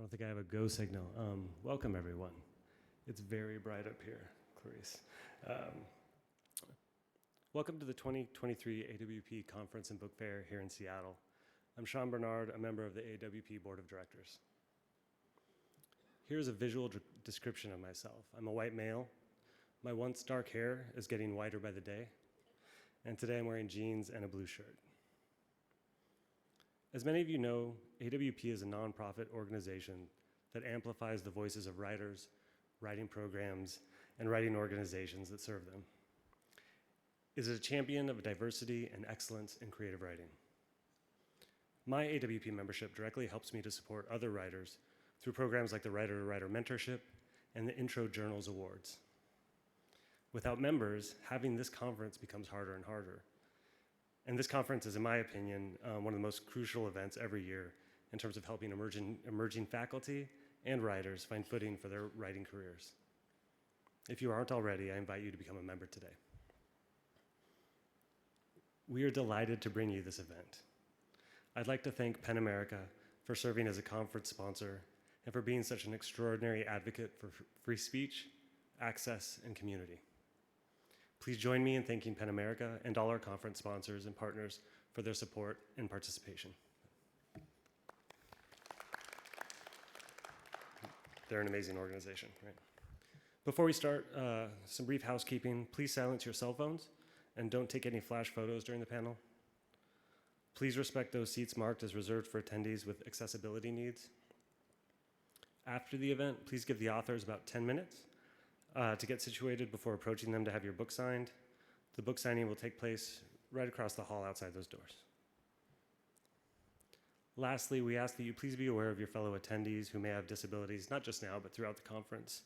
don't think I have a go signal. Welcome, everyone. It's very bright up here, Clarisse. Welcome to the 2023 AWP Conference and Book Fair here in Seattle. I'm Sean Bernard, a member of the AWP Board of Directors. Here's a visual description of myself. I'm a white male. My once dark hair is getting whiter by the day. And today I'm wearing jeans and a blue shirt. As many of you know, AWP is a nonprofit organization that amplifies the voices of writers, writing programs, and writing organizations that serve them. It is a champion of diversity and excellence in creative writing. My AWP membership directly helps me to support other writers through programs like the Writer-to-Writer Mentorship and the Intro Journals Awards. Without members, having this conference becomes harder and harder. And this conference is, in my opinion, one of the most crucial events every year in terms of helping emerging faculty and writers find footing for their writing careers. If you aren't already, I invite you to become a member today. We are delighted to bring you this event. I'd like to thank PEN America for serving as a conference sponsor and for being such an extraordinary advocate for free speech, access, and community. Please join me in thanking PEN America and all our conference sponsors and partners for their support and participation. They're an amazing organization, right? Before we start, some brief housekeeping. Please silence your cell phones and don't take any flash photos during the panel. Please respect those seats marked as reserved for attendees with accessibility needs. After the event, please give the authors about 10 minutes to get situated before approaching them to have your book signed. The book signing will take place right across the hall outside those doors. Lastly, we ask that you please be aware of your fellow attendees who may have disabilities, not just now, but throughout the conference.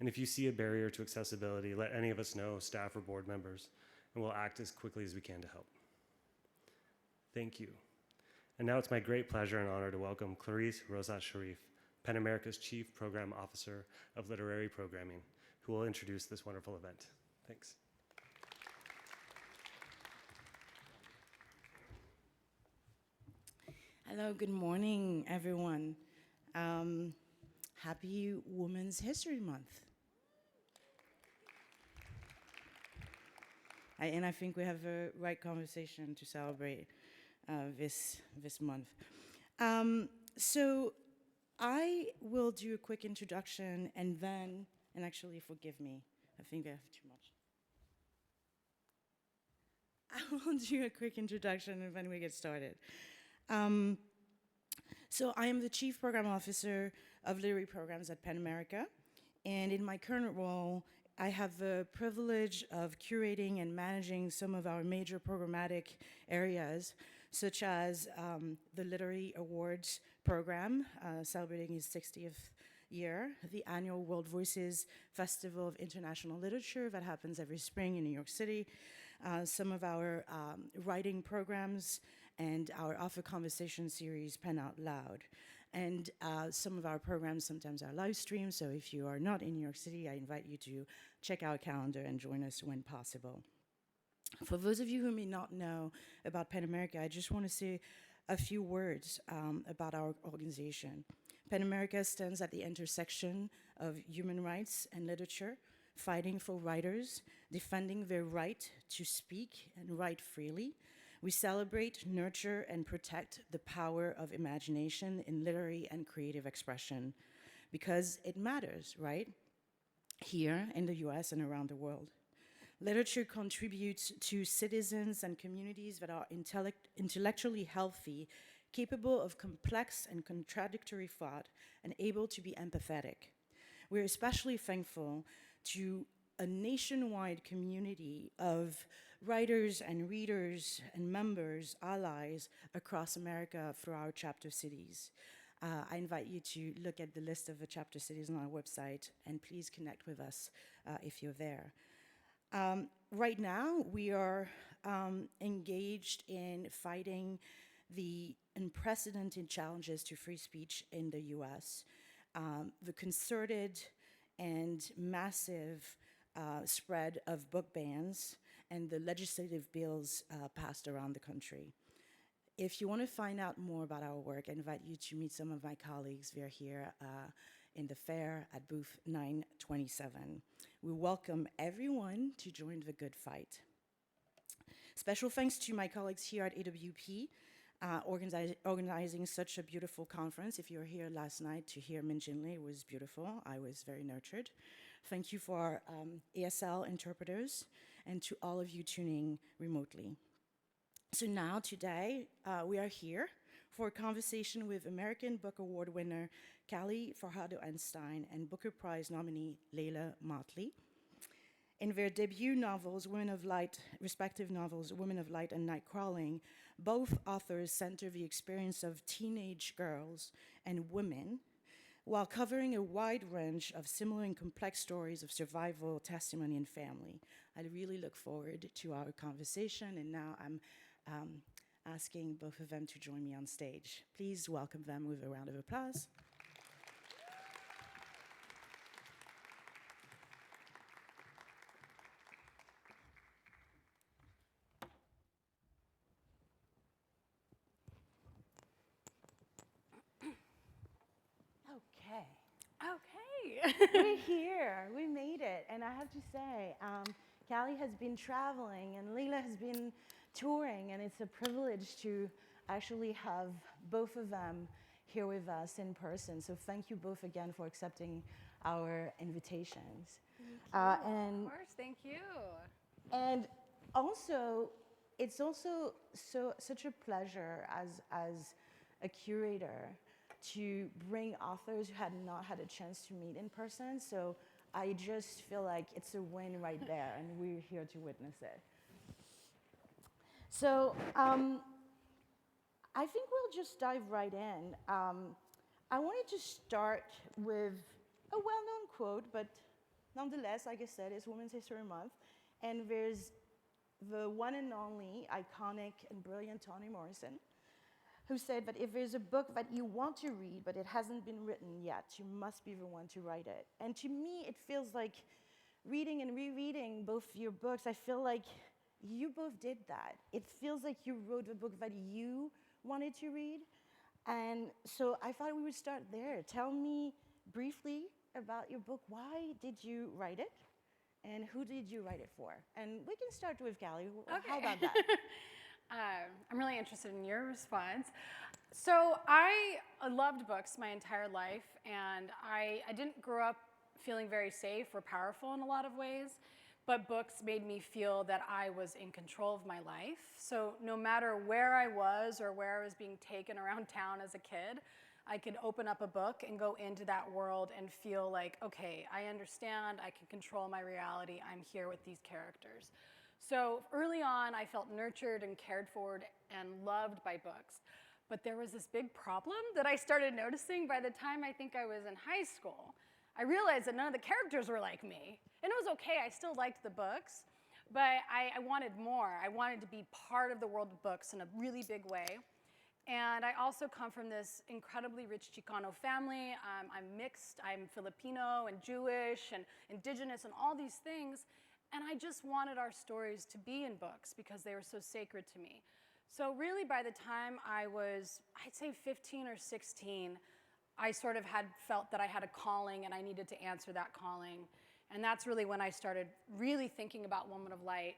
And if you see a barrier to accessibility, let any of us know, staff or board members, and we'll act as quickly as we can to help. Thank you. And now it's my great pleasure and honor to welcome Clarisse Rosaz Shariyf, PEN America's Chief Program Officer of Literary Programming, who will introduce this wonderful event. Thanks. Hello, good morning, everyone. Happy Women's History Month. And I think we have a right conversation to celebrate this month. So I will do a quick introduction and actually forgive me, I think I have too much. I will do a quick introduction and then we get started. So I am the Chief Program Officer of Literary Programs at PEN America, and in my current role, I have the privilege of curating and managing some of our major programmatic areas, such as the Literary Awards program, celebrating its 60th year, the annual World Voices Festival of International Literature that happens every spring in New York City, some of our writing programs, and our author conversation series, Pen Out Loud. And some of our programs sometimes are live streamed, so if you are not in New York City, I invite you to check our calendar and join us when possible. For those of you who may not know about PEN America, I just want to say a few words about our organization. PEN America stands at the intersection of human rights and literature, fighting for writers, defending their right to speak and write freely. We celebrate, nurture, and protect the power of imagination in literary and creative expression because it matters, right? Here in the US and around the world. Literature contributes to citizens and communities that are intellectually healthy, capable of complex and contradictory thought, and able to be empathetic. We're especially thankful to a nationwide community of writers and readers and members, allies across America through our chapter cities. I invite you to look at the list of the chapter cities on our website and please connect with us if you're there. Right now, we are engaged in fighting the unprecedented challenges to free speech in the US. The concerted and massive spread of book bans and the legislative bills passed around the country. If you want to find out more about our work, I invite you to meet some of my colleagues. They're here in the fair at booth 927. We welcome everyone to join the good fight. Special thanks to my colleagues here at AWP, organizing such a beautiful conference. If you were here last night to hear Min Jin Lee, it was beautiful. I was very nurtured. Thank you for our ASL interpreters and to all of you tuning remotely. So now, today, we are here for a conversation with American Book Award winner Callie Fajardo-Anstine and Booker Prize nominee Leila Mottley. In their debut novels, respective novels, Women of Light and Nightcrawling, both authors center the experience of teenage girls and women while covering a wide range of similar and complex stories of survival, testimony, and family. I really look forward to our conversation, and now I'm asking both of them to join me on stage. Please welcome them with a round of applause. Okay. We're here. We made it. And I have to say, Callie has been traveling and Leila has been touring, and it's a privilege to actually have both of them here with us in person. So thank you both again for accepting our invitations. Of course, thank you. And also, it's also such a pleasure as a curator to bring authors who had not had a chance to meet in person. So I just feel like it's a win right there, and we're here to witness it. So I think we'll just dive right in. I wanted to start with a well-known quote, but nonetheless, like I said, it's Women's History Month, and there's the one and only iconic and brilliant Toni Morrison, who said that if there's a book that you want to read, but it hasn't been written yet, you must be the one to write it. And to me, it feels like reading and rereading both your books, I feel like you both did that. It feels like you wrote the book that you wanted to read. And so I thought we would start there. Tell me briefly about your book. Why did you write it? And who did you write it for? And we can start with Callie. Okay. How about that? I'm really interested in your response. So I loved books my entire life, and I didn't grow up feeling very safe or powerful in a lot of ways, but books made me feel that I was in control of my life. So no matter where I was or where I was being taken around town as a kid, I could open up a book and go into that world and feel like, okay, I understand, I can control my reality, I'm here with these characters. So early on, I felt nurtured and cared for and loved by books. But there was this big problem that I started noticing by the time I think I was in high school. I realized that none of the characters were like me. And it was okay, I still liked the books, but I wanted more. I wanted to be part of the world of books in a really big way. And I also come from this incredibly rich Chicano family. I'm mixed, I'm Filipino and Jewish and indigenous and all these things. And I just wanted our stories to be in books because they were so sacred to me. So really by the time I was, I'd say 15 or 16, I sort of had felt that I had a calling and I needed to answer that calling. And that's really when I started really thinking about Woman of Light.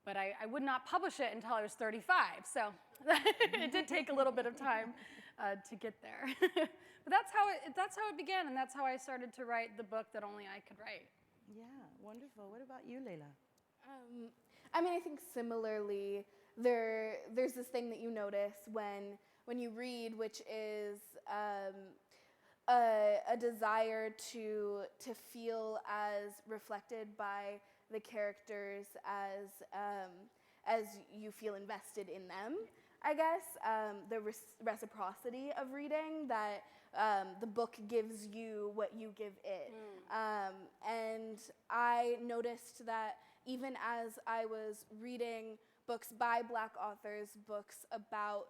But I would not publish it until I was 35. So it did take a little bit of time to get there. But that's how it began, and that's how I started to write the book that only I could write. Yeah, wonderful. What about you, Leila? I mean, I think similarly, there's this thing that you notice when you read, which is a desire to feel as reflected by the characters as you feel invested in them. I guess the reciprocity of reading, that the book gives you what you give it. And I noticed that even as I was reading books by Black authors, books about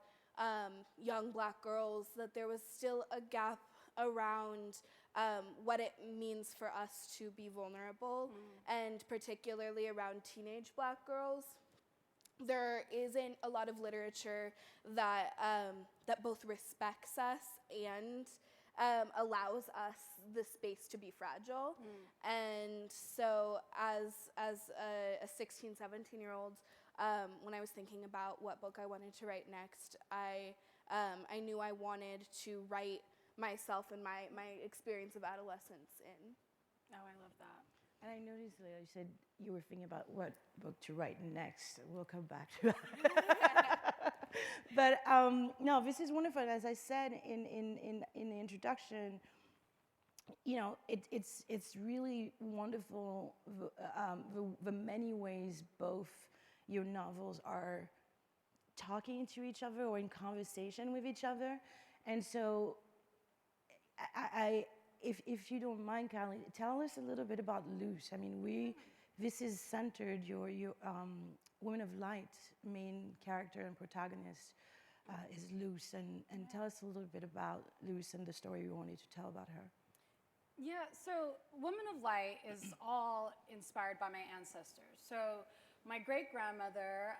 young Black girls, that there was still a gap around what it means for us to be vulnerable, and particularly around teenage Black girls. there isn't a lot of literature that that both respects us and allows us the space to be fragile. And so as a 16, 17-year-old, when I was thinking about what book I wanted to write next, I knew I wanted to write myself and my experience of adolescence in. Oh, I love that. And I noticed, Leila, you said you were thinking about what book to write next. We'll come back to that. But no, this is wonderful. As I said in the introduction, you know, it's really wonderful the many ways both your novels are talking to each other or in conversation with each other. And so if you don't mind, Kylie, tell us a little bit about Luce. I mean, this is centered, your Woman of Light main character and protagonist is Luce. And tell us a little bit about Luce and the story you wanted to tell about her. Yeah, so Woman of Light is all inspired by my ancestors. So my great-grandmother,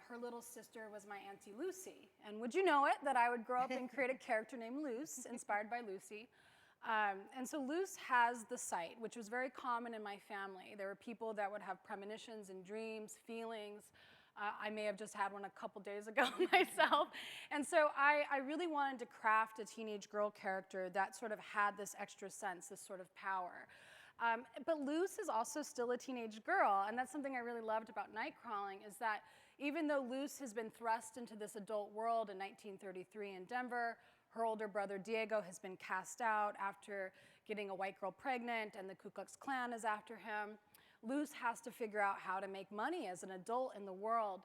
her little sister was my Auntie Lucy. And would you know it, that I would grow up and create a character named Luce, inspired by Lucy. And so Luce has the sight, which was very common in my family. There were people that would have premonitions and dreams, feelings. I may have just had one a couple days ago myself. And so I really wanted to craft a teenage girl character that sort of had this extra sense, this sort of power. But Luce is also still a teenage girl, and that's something I really loved about Nightcrawling, is that even though Luce has been thrust into this adult world in 1933 in Denver, her older brother Diego has been cast out after getting a white girl pregnant, and the Ku Klux Klan is after him. Luce has to figure out how to make money as an adult in the world.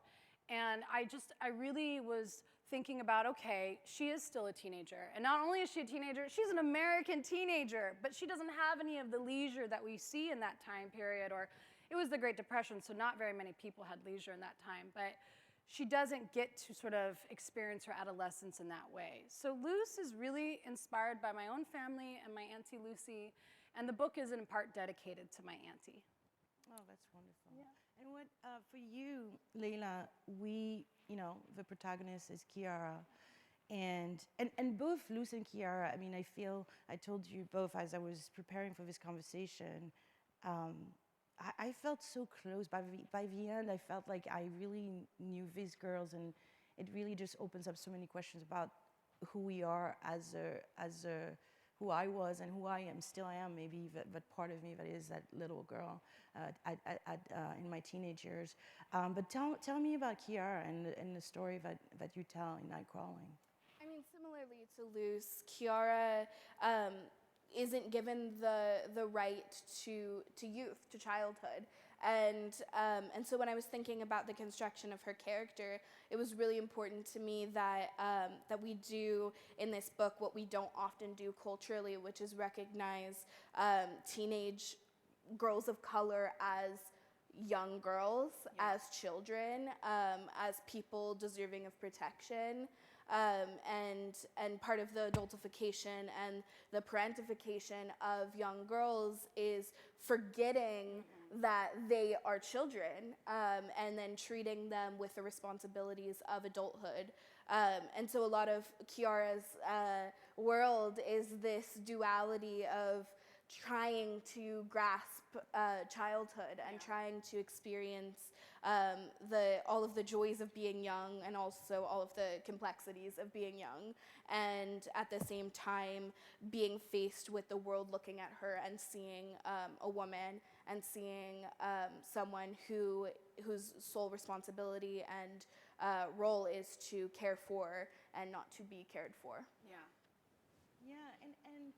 And I really was thinking about, okay, she is still a teenager. And not only is she a teenager, she's an American teenager, but she doesn't have any of the leisure that we see in that time period. Or it was the Great Depression, so not very many people had leisure in that time. But she doesn't get to sort of experience her adolescence in that way. So Luce is really inspired by my own family and my Auntie Lucy. And the book is in part dedicated to my auntie. Oh, that's wonderful. Yeah. And what, for you, Leila, the protagonist is Kiara. And both Luce and Kiara, I mean, I told you both as I was preparing for this conversation, I felt so close. By the end, I felt like I really knew these girls, and it really just opens up so many questions about who we are who I was and who I am, still am, maybe, but part of me that is that little girl in my teenage years. But tell me about Kiara and the story that you tell in Nightcrawling. I mean, similarly to Luce, Kiara isn't given the right to youth, to childhood. And so when I was thinking about the construction of her character, it was really important to me that we do in this book what we don't often do culturally, which is recognize teenage girls of color as young girls, as children, as people deserving of protection. And part of the adultification and the parentification of young girls is forgetting that they are children, and then treating them with the responsibilities of adulthood. And so a lot of Kiara's world is this duality of trying to grasp childhood and trying to experience all of the joys of being young, and also all of the complexities of being young, and at the same time being faced with the world looking at her and seeing a woman and seeing someone whose sole responsibility and role is to care for and not to be cared for. Yeah. Yeah, and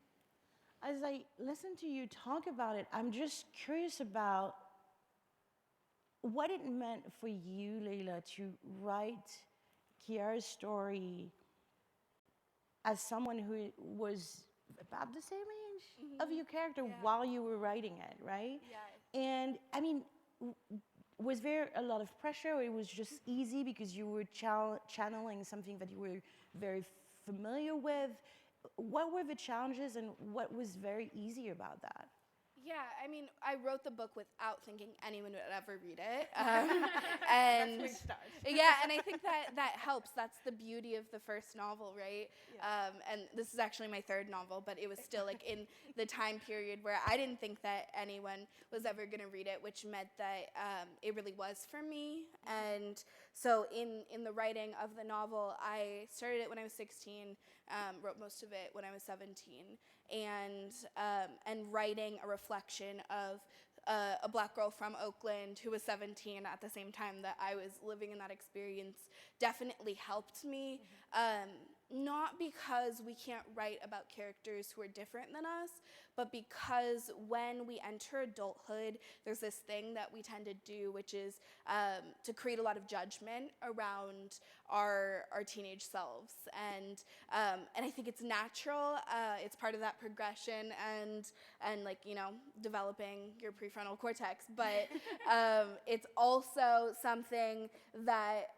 as I listen to you talk about it, I'm just curious about what it meant for you, Leila, to write Kiara's story as someone who was about the same age of your character while you were writing it, right? Yeah. And I mean, was there a lot of pressure, or it was just easy because you were channeling something that you were very familiar with? What were the challenges and what was very easy about that? Yeah, I mean, I wrote the book without thinking anyone would ever read it. And yeah, and I think that helps. That's the beauty of the first novel, right? Yeah. And this is actually my third novel, but it was still like in the time period where I didn't think that anyone was ever going to read it, which meant that it really was for me. And so in the writing of the novel, I started it when I was 16, wrote most of it when I was 17, and writing a reflection of a black girl from Oakland who was 17 at the same time that I was living in that experience definitely helped me. Not because we can't write about characters who are different than us, but because when we enter adulthood, there's this thing that we tend to do, which is to create a lot of judgment around our teenage selves. And I think it's natural. It's part of that progression and like, you know, developing your prefrontal cortex. But it's also something that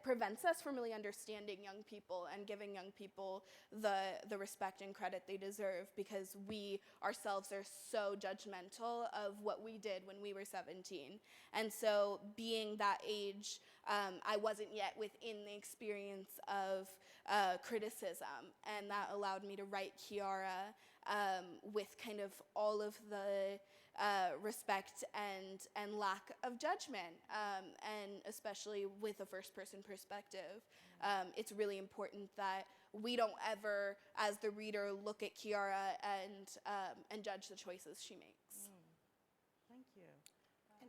prevents us from really understanding young people and giving young people the respect and credit they deserve, because we ourselves are so judgmental of what we did when we were 17. And so being that age, I wasn't yet within the experience of criticism, and that allowed me to write Kiara with kind of all of the respect and lack of judgment, and especially with a first-person perspective. It's really important that we don't ever, as the reader, look at Kiara and judge the choices she makes. Thank you.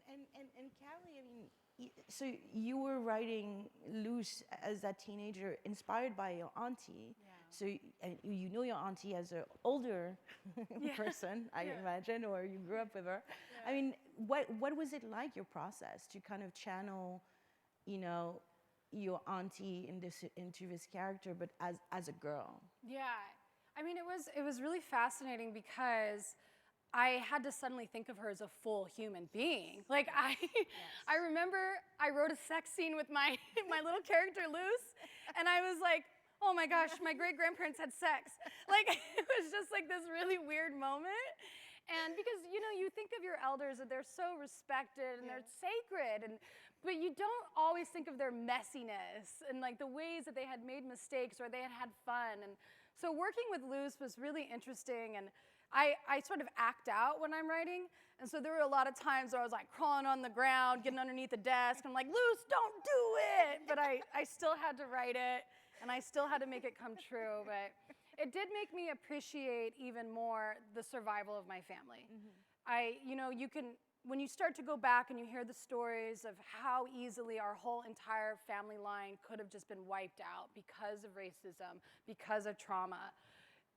And Callie, I mean, so you were writing Loose as a teenager, inspired by your auntie. Yeah. So and you know your auntie as an older person, I imagine, or you grew up with her. Yeah. I mean, what was it like, your process to kind of channel, you know, your auntie into this character, but as a girl? Yeah, I mean, it was really fascinating because I had to suddenly think of her as a full human being. Like I remember I wrote a sex scene with my little character Luce, and I was like, oh my gosh, my great grandparents had sex. Like it was just like this really weird moment. And because, you know, you think of your elders and they're so respected and they're sacred, but you don't always think of their messiness and like the ways that they had made mistakes or they had fun. And so working with Luce was really interesting, and I sort of act out when I'm writing. And so there were a lot of times where I was like crawling on the ground, getting underneath the desk. I'm like, Luce, don't do it. But I still had to write it, and I still had to make it come true. But it did make me appreciate even more the survival of my family. You know, when you start to go back and you hear the stories of how easily our whole entire family line could have just been wiped out because of racism, because of trauma,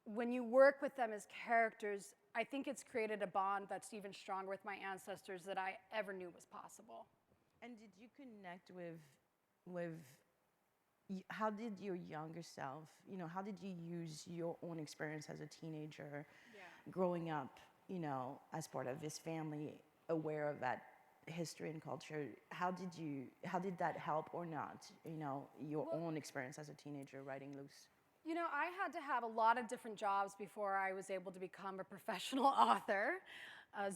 when you work with them as characters, I think it's created a bond that's even stronger with my ancestors than I ever knew was possible. And did you connect with how did your younger self, you know, how did you use your own experience as a teenager, growing up, you know, as part of this family, aware of that history and culture? How did that help or not, you know, your own experience as a teenager writing Loose? You know, I had to have a lot of different jobs before I was able to become a professional author.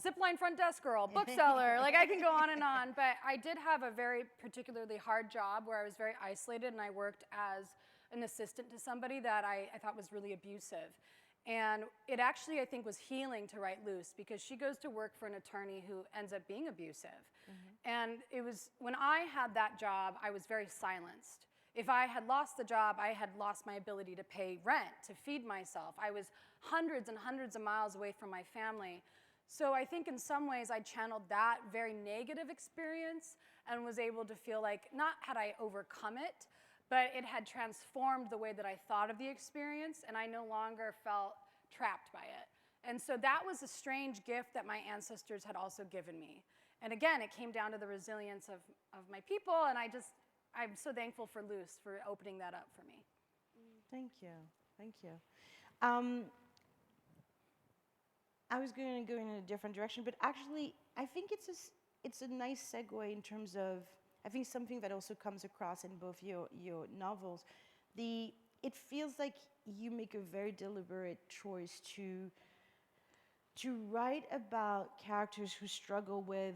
Zipline front desk girl, bookseller, like I can go on and on. But I did have a very particularly hard job where I was very isolated, and I worked as an assistant to somebody that I thought was really abusive. And it actually, I think, was healing to write Loose, because she goes to work for an attorney who ends up being abusive. And it was, when I had that job, I was very silenced. If I had lost the job, I had lost my ability to pay rent, to feed myself. I was hundreds and hundreds of miles away from my family. So I think in some ways I channeled that very negative experience and was able to feel like, not had I overcome it, but it had transformed the way that I thought of the experience, and I no longer felt trapped by it. And so that was a strange gift that my ancestors had also given me. And again, it came down to the resilience of my people, and I'm so thankful for Luce for opening that up for me. Thank you. Thank you. I was going to go in a different direction, but actually, I think it's a nice segue in terms of, I think something that also comes across in both your novels. It feels like you make a very deliberate choice to to write about characters who struggle with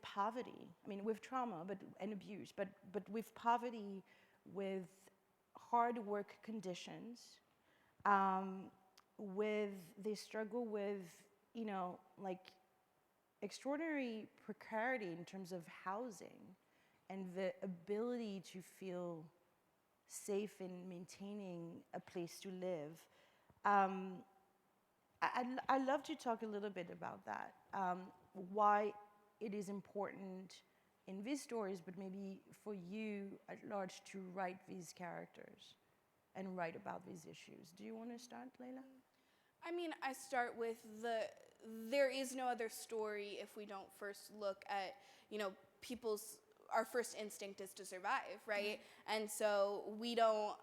poverty. I mean, with trauma and abuse, but with poverty, with hard work conditions, with they struggle with, you know, like extraordinary precarity in terms of housing and the ability to feel safe in maintaining a place to live. I'd love to talk a little bit about that, why it is important in these stories, but maybe for you at large to write these characters and write about these issues. Do you want to start, Leila? I mean, I start with there is no other story if we don't first look at, you know, our first instinct is to survive, right? And so we don't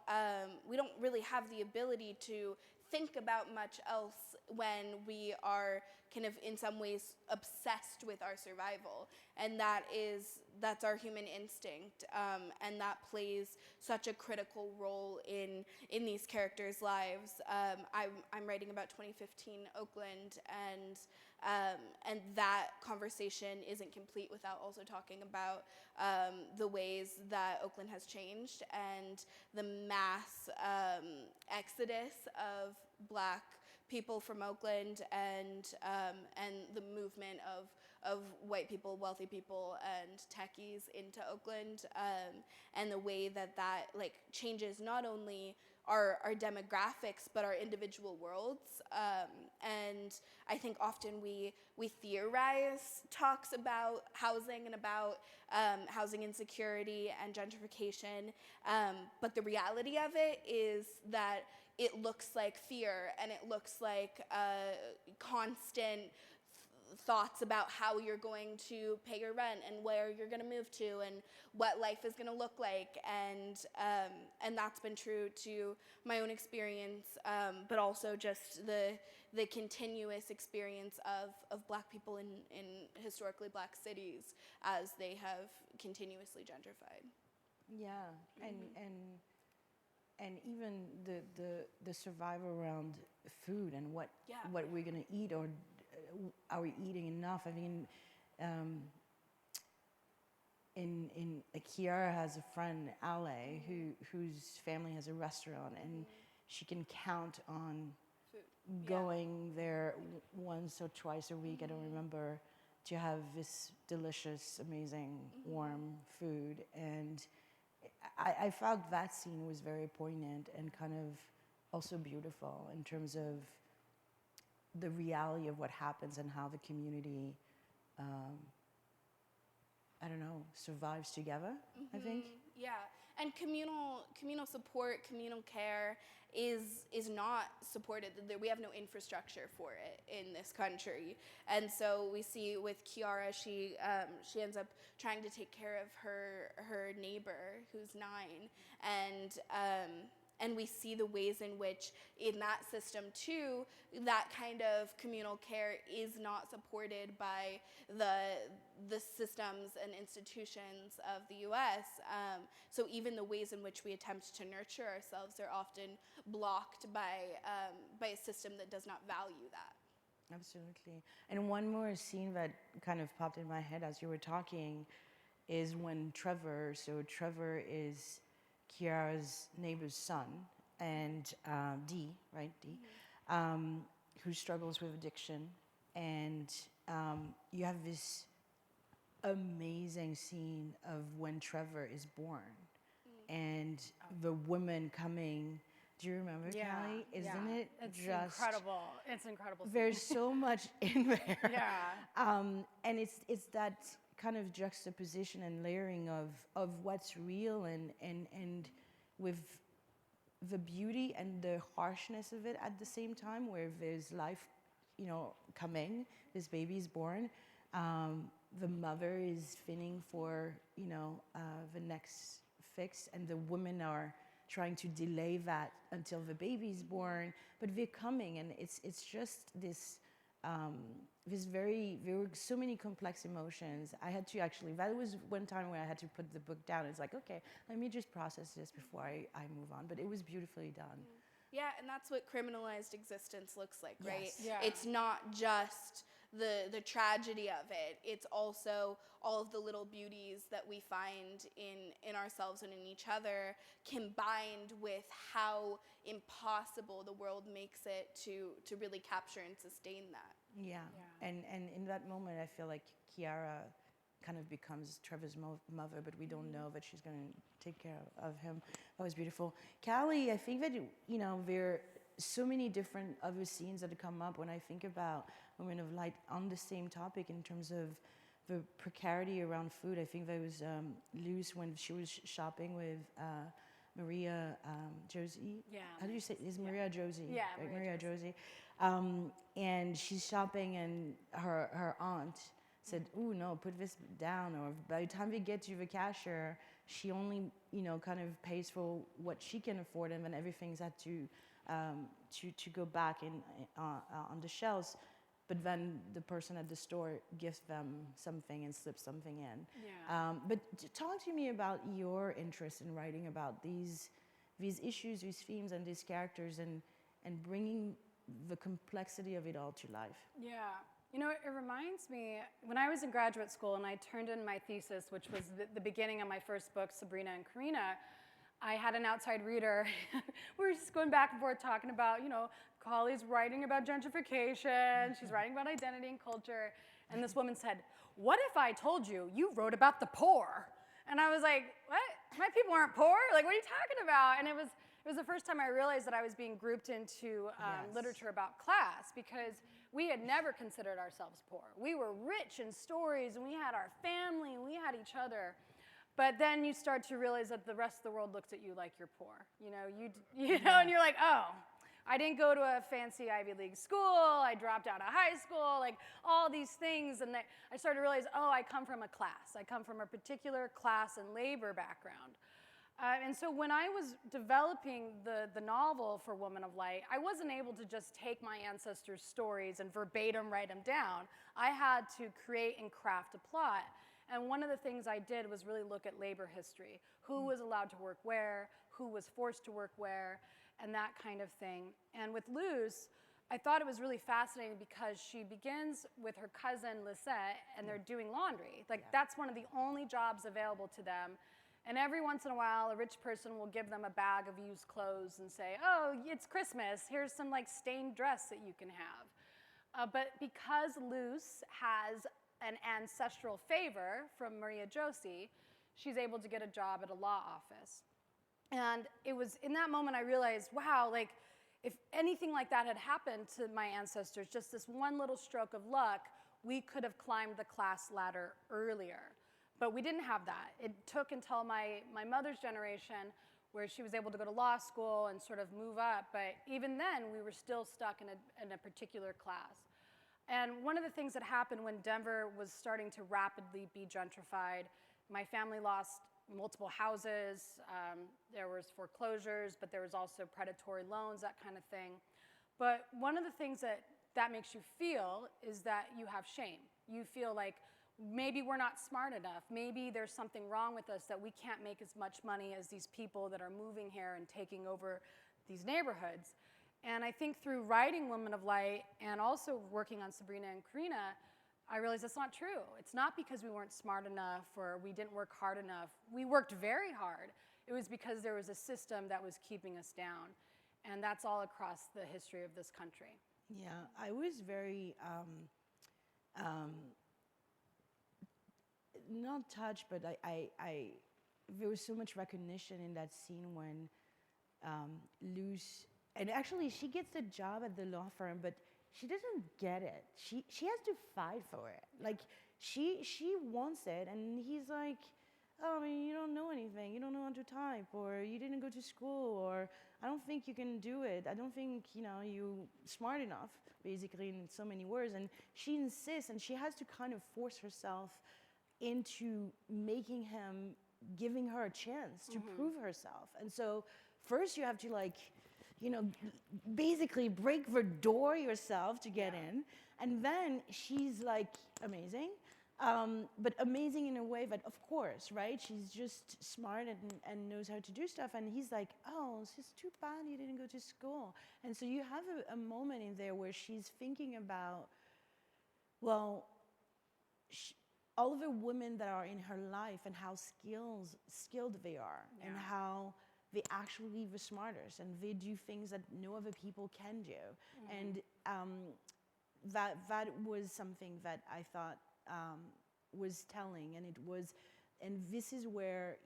really have the ability to think about much else when we are kind of in some ways obsessed with our survival, and that's our human instinct, and that plays such a critical role in these characters' lives. I'm writing about 2015 Oakland, and that conversation isn't complete without also talking about the ways that Oakland has changed and the mass exodus of Black people from Oakland, and the movement of white people, wealthy people, and techies into Oakland, and the way that like changes not only our demographics but our individual worlds. And I think often we theorize talks about housing and about housing insecurity and gentrification, but the reality of it is that it looks like fear, and it looks like constant thoughts about how you're going to pay your rent and where you're going to move to and what life is going to look like, and that's been true to my own experience, but also just the continuous experience of Black people in historically Black cities as they have continuously gentrified. Yeah, and even the survival around food and what we're gonna eat, or are we eating enough? I mean, Kiara has a friend, Ale, whose family has a restaurant, and she can count on going there once or twice a week. I don't remember, to have this delicious, amazing, warm food. And I felt that scene was very poignant and kind of also beautiful in terms of the reality of what happens and how the community, I don't know, survives together, I think. Yeah, and communal support, communal care is not supported. We have no infrastructure for it in this country, and so we see with Kiara, she ends up trying to take care of her neighbor who's 9, and we see the ways in which in that system too, that kind of communal care is not supported by the systems and institutions of the US. So even the ways in which we attempt to nurture ourselves are often blocked by a system that does not value that. Absolutely. And one more scene that kind of popped in my head as you were talking is when Trevor is Kiara's neighbor's son, and Dee, right, Dee, who struggles with addiction. And you have this amazing scene of when Trevor is born, and the woman coming. Do you remember, Callie? Isn't it it's just incredible? It's incredible. There's so much in there. Yeah. And it's that kind of juxtaposition and layering of what's real and with the beauty and the harshness of it at the same time, where there's life, coming, this baby is born, the mother is fitting for, the next fix, and the women are trying to delay that until the baby's born, but they're coming, and it's just this, there were so many complex emotions. I had to actually, that was one time where I had to put the book down. It's like, okay, let me just process this before I move on. But it was beautifully done. Yeah, and that's what criminalized existence looks like, right? Yes. Yeah. It's not just the tragedy of it. It's also all of the little beauties that we find in ourselves and in each other, combined with how impossible the world makes it to really capture and sustain that. Yeah. And in that moment, I feel like Kiara kind of becomes Trevor's mother, but we don't know that she's going to take care of him. That was beautiful. Callie, I think that, there are so many different other scenes that come up when I think about Women of Light on the same topic in terms of the precarity around food. I think there was Luz when she was shopping with Maria Josie. Yeah. How do you say? Is Maria Josie? Yeah, Right, Maria Maria Josie. And she's shopping, and her aunt said, "Ooh, no, put this down." Or by the time we get to the cashier, she only, kind of pays for what she can afford, and then everything's had to go back in on the shelves. But then the person at the store gives them something and slips something in. Yeah. But talk to me about your interest in writing about these issues, these themes, and these characters, and bringing the complexity of it all to life. Yeah. It reminds me, when I was in graduate school and I turned in my thesis, which was the beginning of my first book, Sabrina and Karina, I had an outside reader. We were just going back and forth talking about, Collie's writing about gentrification, she's writing about identity and culture, and this woman said, "What if I told you wrote about the poor?" And I was like, "What? My people aren't poor? Like, what are you talking about?" And it was the first time I realized that I was being grouped into literature about class, because we had never considered ourselves poor. We were rich in stories, and we had our family, and we had each other. But then you start to realize that the rest of the world looks at you like you're poor. And you're like, oh, I didn't go to a fancy Ivy League school. I dropped out of high school, like all these things. And I started to realize, oh, I come from a class. I come from a particular class and labor background. And so when I was developing the novel for Woman of Light, I wasn't able to just take my ancestors' stories and verbatim write them down. I had to create and craft a plot. And one of the things I did was really look at labor history. Who was allowed to work where, who was forced to work where, and that kind of thing. And with Luz, I thought it was really fascinating because she begins with her cousin Lisette, and they're doing laundry. That's one of the only jobs available to them. And every once in a while, a rich person will give them a bag of used clothes and say, "Oh, it's Christmas. Here's some stained dress that you can have." But because Luz has an ancestral favor from Maria Josie, she's able to get a job at a law office. And it was in that moment I realized, wow, if anything like that had happened to my ancestors, just this one little stroke of luck, we could have climbed the class ladder earlier. But we didn't have that. It took until my mother's generation, where she was able to go to law school and sort of move up. But even then, we were still stuck in a particular class. And one of the things that happened when Denver was starting to rapidly be gentrified, my family lost multiple houses. There was foreclosures, but there was also predatory loans, that kind of thing. But one of the things that makes you feel is that you have shame. You feel like maybe we're not smart enough. Maybe there's something wrong with us that we can't make as much money as these people that are moving here and taking over these neighborhoods. And I think through writing Women of Light and also working on Sabrina and Karina, I realized that's not true. It's not because we weren't smart enough or we didn't work hard enough. We worked very hard. It was because there was a system that was keeping us down. And that's all across the history of this country. Yeah, I was very not touched, but there was so much recognition in that scene when Luz, and actually she gets the job at the law firm, but she doesn't get it. She has to fight for it. She wants it, and he's like, "Oh, I mean, you don't know anything. You don't know how to type, or you didn't go to school, or I don't think you can do it. I don't think you're smart enough," basically, in so many words. And she insists, and she has to kind of force herself into making him, giving her a chance to prove herself. And so first you have to basically break the door yourself to get in. And then she's amazing. but amazing in a way that, of course, right? She's just smart and knows how to do stuff. And he's like, oh, it's just too bad you didn't go to school. And so you have a moment in there where she's thinking about, well, all of the women that are in her life and how skilled they are, and how they actually leave the smartest and they do things that no other people can do. And that was something that I thought was telling, and this is where,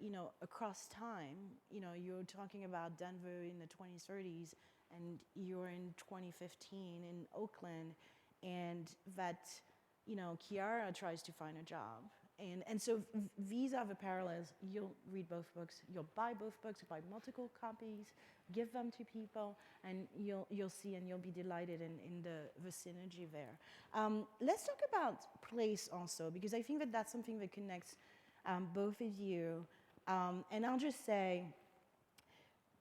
across time, you're talking about Denver in the 20s, 30s, and you're in 2015 in Oakland, and that, Kiara tries to find a job. And so these are the parallels. You'll read both books, you'll buy both books, buy multiple copies, give them to people, and you'll see and you'll be delighted in the synergy there. Let's talk about place also, because I think that that's something that connects both of you. And I'll just say,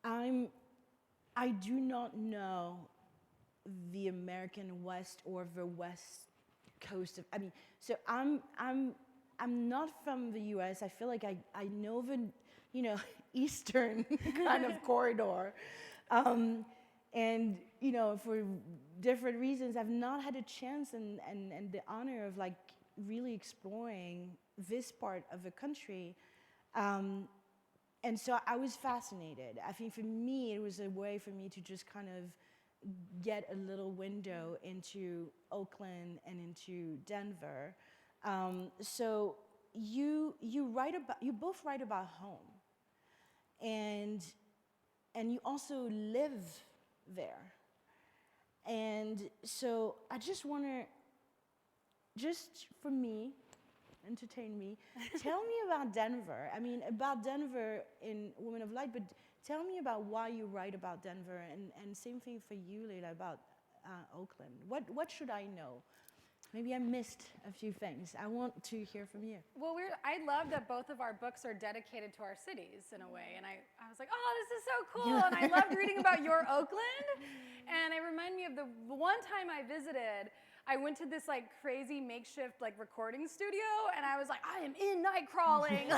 I do not know the American West or the West Coast of, so I'm not from the US. I feel like I know the, Eastern kind of corridor. And, for different reasons, I've not had a chance and the honor of really exploring this part of the country. And so I was fascinated. I think for me, it was a way for me to just kind of get a little window into Oakland and into Denver. So you both write about home, and you also live there. And so I just want to, just for me, entertain me, tell me about Denver. About Denver in Women of Light, but tell me about why you write about Denver, and same thing for you, Leila, about Oakland. What should I know? Maybe I missed a few things. I want to hear from you. Well, I love that both of our books are dedicated to our cities in a way. And I was like, oh, this is so cool. And I loved reading about your Oakland. And it reminded me of the one time I visited, I went to this crazy makeshift recording studio, and I was like, I am in Nightcrawling.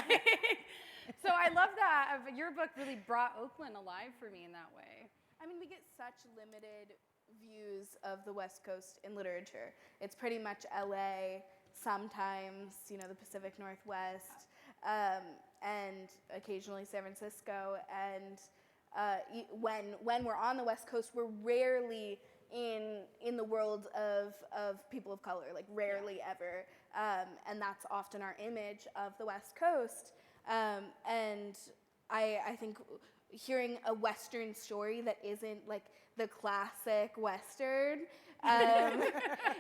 So I love that. Your book really brought Oakland alive for me in that way. We get such limited views of the West Coast in literature. It's pretty much LA, sometimes, the Pacific Northwest, and occasionally San Francisco. And when we're on the West Coast, we're rarely in the world of people of color, rarely ever. And that's often our image of the West Coast. And I think hearing a Western story that isn't the classic Western,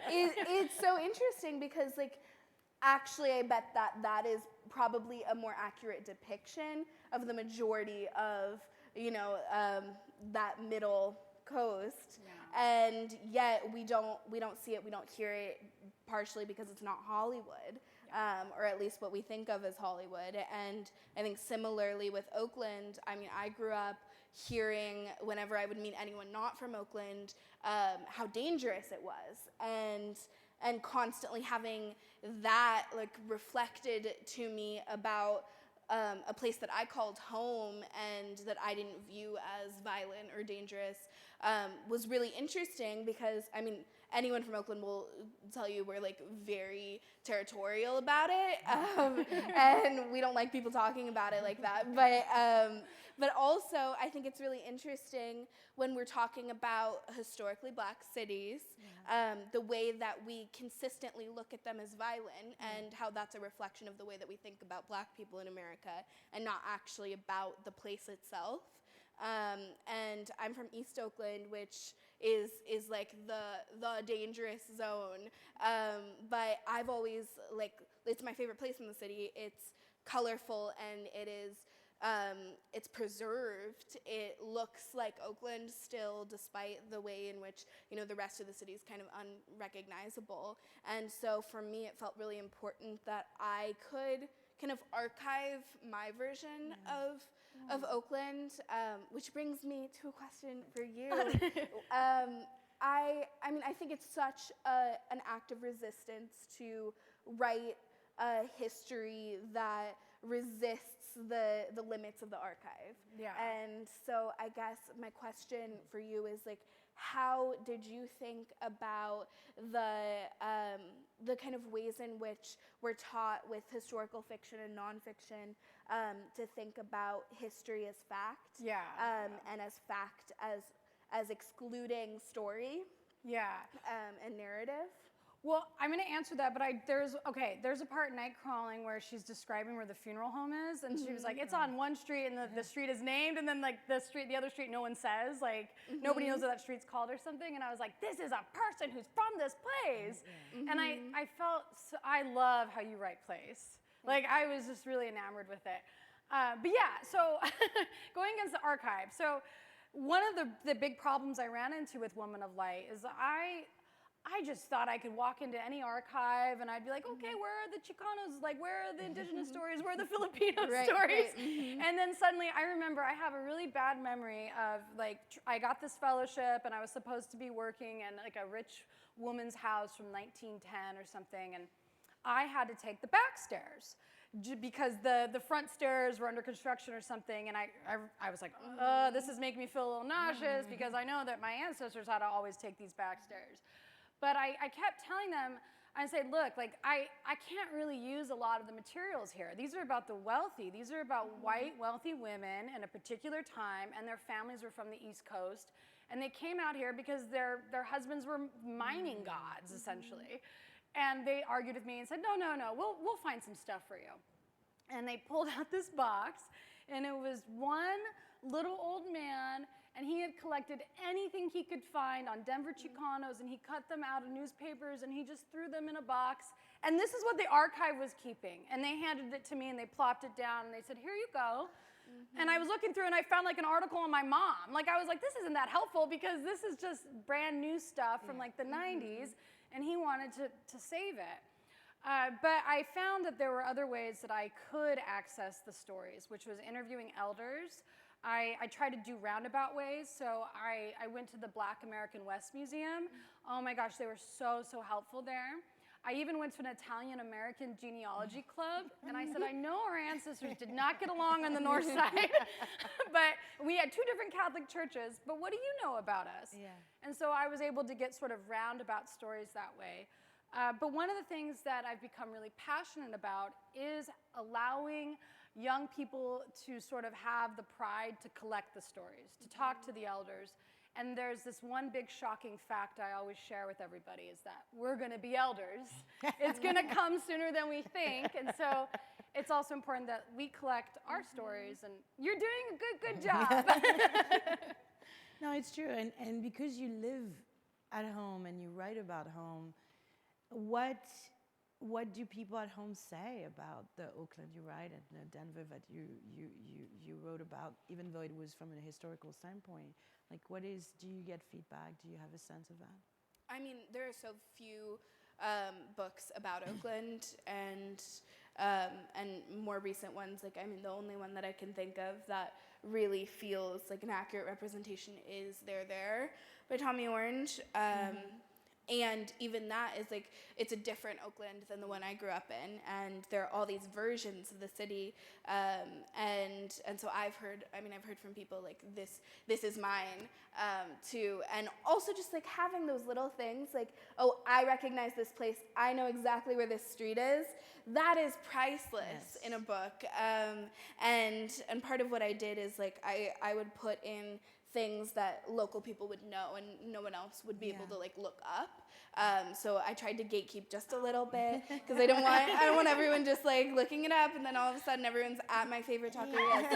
it's so interesting because actually I bet that is probably a more accurate depiction of the majority of, that middle coast. Yeah. And yet we don't see it, we don't hear it, partially because it's not Hollywood. Or at least what we think of as Hollywood. And I think similarly with Oakland, I grew up hearing, whenever I would meet anyone not from Oakland, how dangerous it was, and constantly having that reflected to me about a place that I called home and that I didn't view as violent or dangerous, was really interesting because, anyone from Oakland will tell you we're very territorial about it, and we don't like people talking about it like that. But also, I think it's really interesting when we're talking about historically Black cities, the way that we consistently look at them as violent, and how that's a reflection of the way that we think about Black people in America, and not actually about the place itself. And I'm from East Oakland, which is the dangerous zone. But I've always it's my favorite place in the city. It's colorful and it's preserved. It looks like Oakland still, despite the way in which the rest of the city is kind of unrecognizable. And so for me, it felt really important that I could kind of archive my version of Oakland, which brings me to a question for you. I think it's such an act of resistance to write a history that resists the limits of the archive. Yeah. And so I guess my question for you is like, how did you think about the kind of ways in which we're taught with historical fiction and nonfiction to think about history as fact, Yeah. and as fact as excluding story, Yeah. and narrative? Well, I'm going to answer that, but there's a part in Nightcrawling where she's describing where the funeral home is, and she was like, it's on one street, and the street is named, and then like the other street, no one says, like nobody knows what that street's called or something, and I was like, this is a person who's from this place, and I felt, I love how you write place. Like I was just really enamored with it. But yeah, so going against the archive. So one of the big problems I ran into with Woman of Light is I just thought I could walk into any archive and I'd be like, okay, where are the Chicanos? Like, where are the indigenous stories? Where are the Filipino stories? Right. And then suddenly I remember I have a really bad memory of like, I got this fellowship and I was supposed to be working in like a rich woman's house from 1910 or something. And I had to take the back stairs because the front stairs were under construction or something. And I was like, this is making me feel a little nauseous because I know that my ancestors had to always take these back stairs. But I kept telling them, I said, look, like I can't really use a lot of the materials here. These are about the wealthy. These are about white, wealthy women in a particular time, and their families were from the East Coast. And they came out here because their husbands were mining gods, essentially. And they argued with me and said, no, we'll find some stuff for you. And they pulled out this box, and it was one little old man, and he had collected anything he could find on Denver Chicanos, and he cut them out of newspapers, and he just threw them in a box. And this is what the archive was keeping. And they handed it to me, and they plopped it down, and they said, here you go. And I was looking through, and I found like an article on my mom. Like I was like, this isn't that helpful because this is just brand new stuff from like the 90s, and he wanted to save it. But I found that there were other ways that I could access the stories, which was interviewing elders. I tried to do roundabout ways, so I went to the Black American West Museum. Oh my gosh, they were so helpful there. I even went to an Italian-American genealogy club, and I said, I know our ancestors did not get along on the north side, but we had two different Catholic churches, but what do you know about us? Yeah. And so I was able to get sort of roundabout stories that way. But one of the things that I've become really passionate about is allowing young people to sort of have the pride to collect the stories, to talk to the elders. And there's this one big shocking fact I always share with everybody is that we're gonna be elders. It's gonna come sooner than we think. And so it's also important that we collect our stories, and you're doing a good job. No, it's true. And because you live at home and you write about home, what do people at home say about the Oakland you write and the Denver that you wrote about, even though it was from a historical standpoint? Like, do you get feedback? Do you have a sense of that? I mean, there are so few books about Oakland, and more recent ones. Like, I mean, the only one that I can think of that really feels like an accurate representation is They're There by Tommy Orange. And even that is like, it's a different Oakland than the one I grew up in, and there are all these versions of the city, and so I've heard from people like this is mine, too, and also just like having those little things like, oh, I recognize this place, I know exactly where this street is. That is priceless in a book, and part of what I did is like I would put in things that local people would know and no one else would be able to like look up. So I tried to gatekeep just a little bit because I don't want everyone just like looking it up and then all of a sudden everyone's at my favorite taqueria.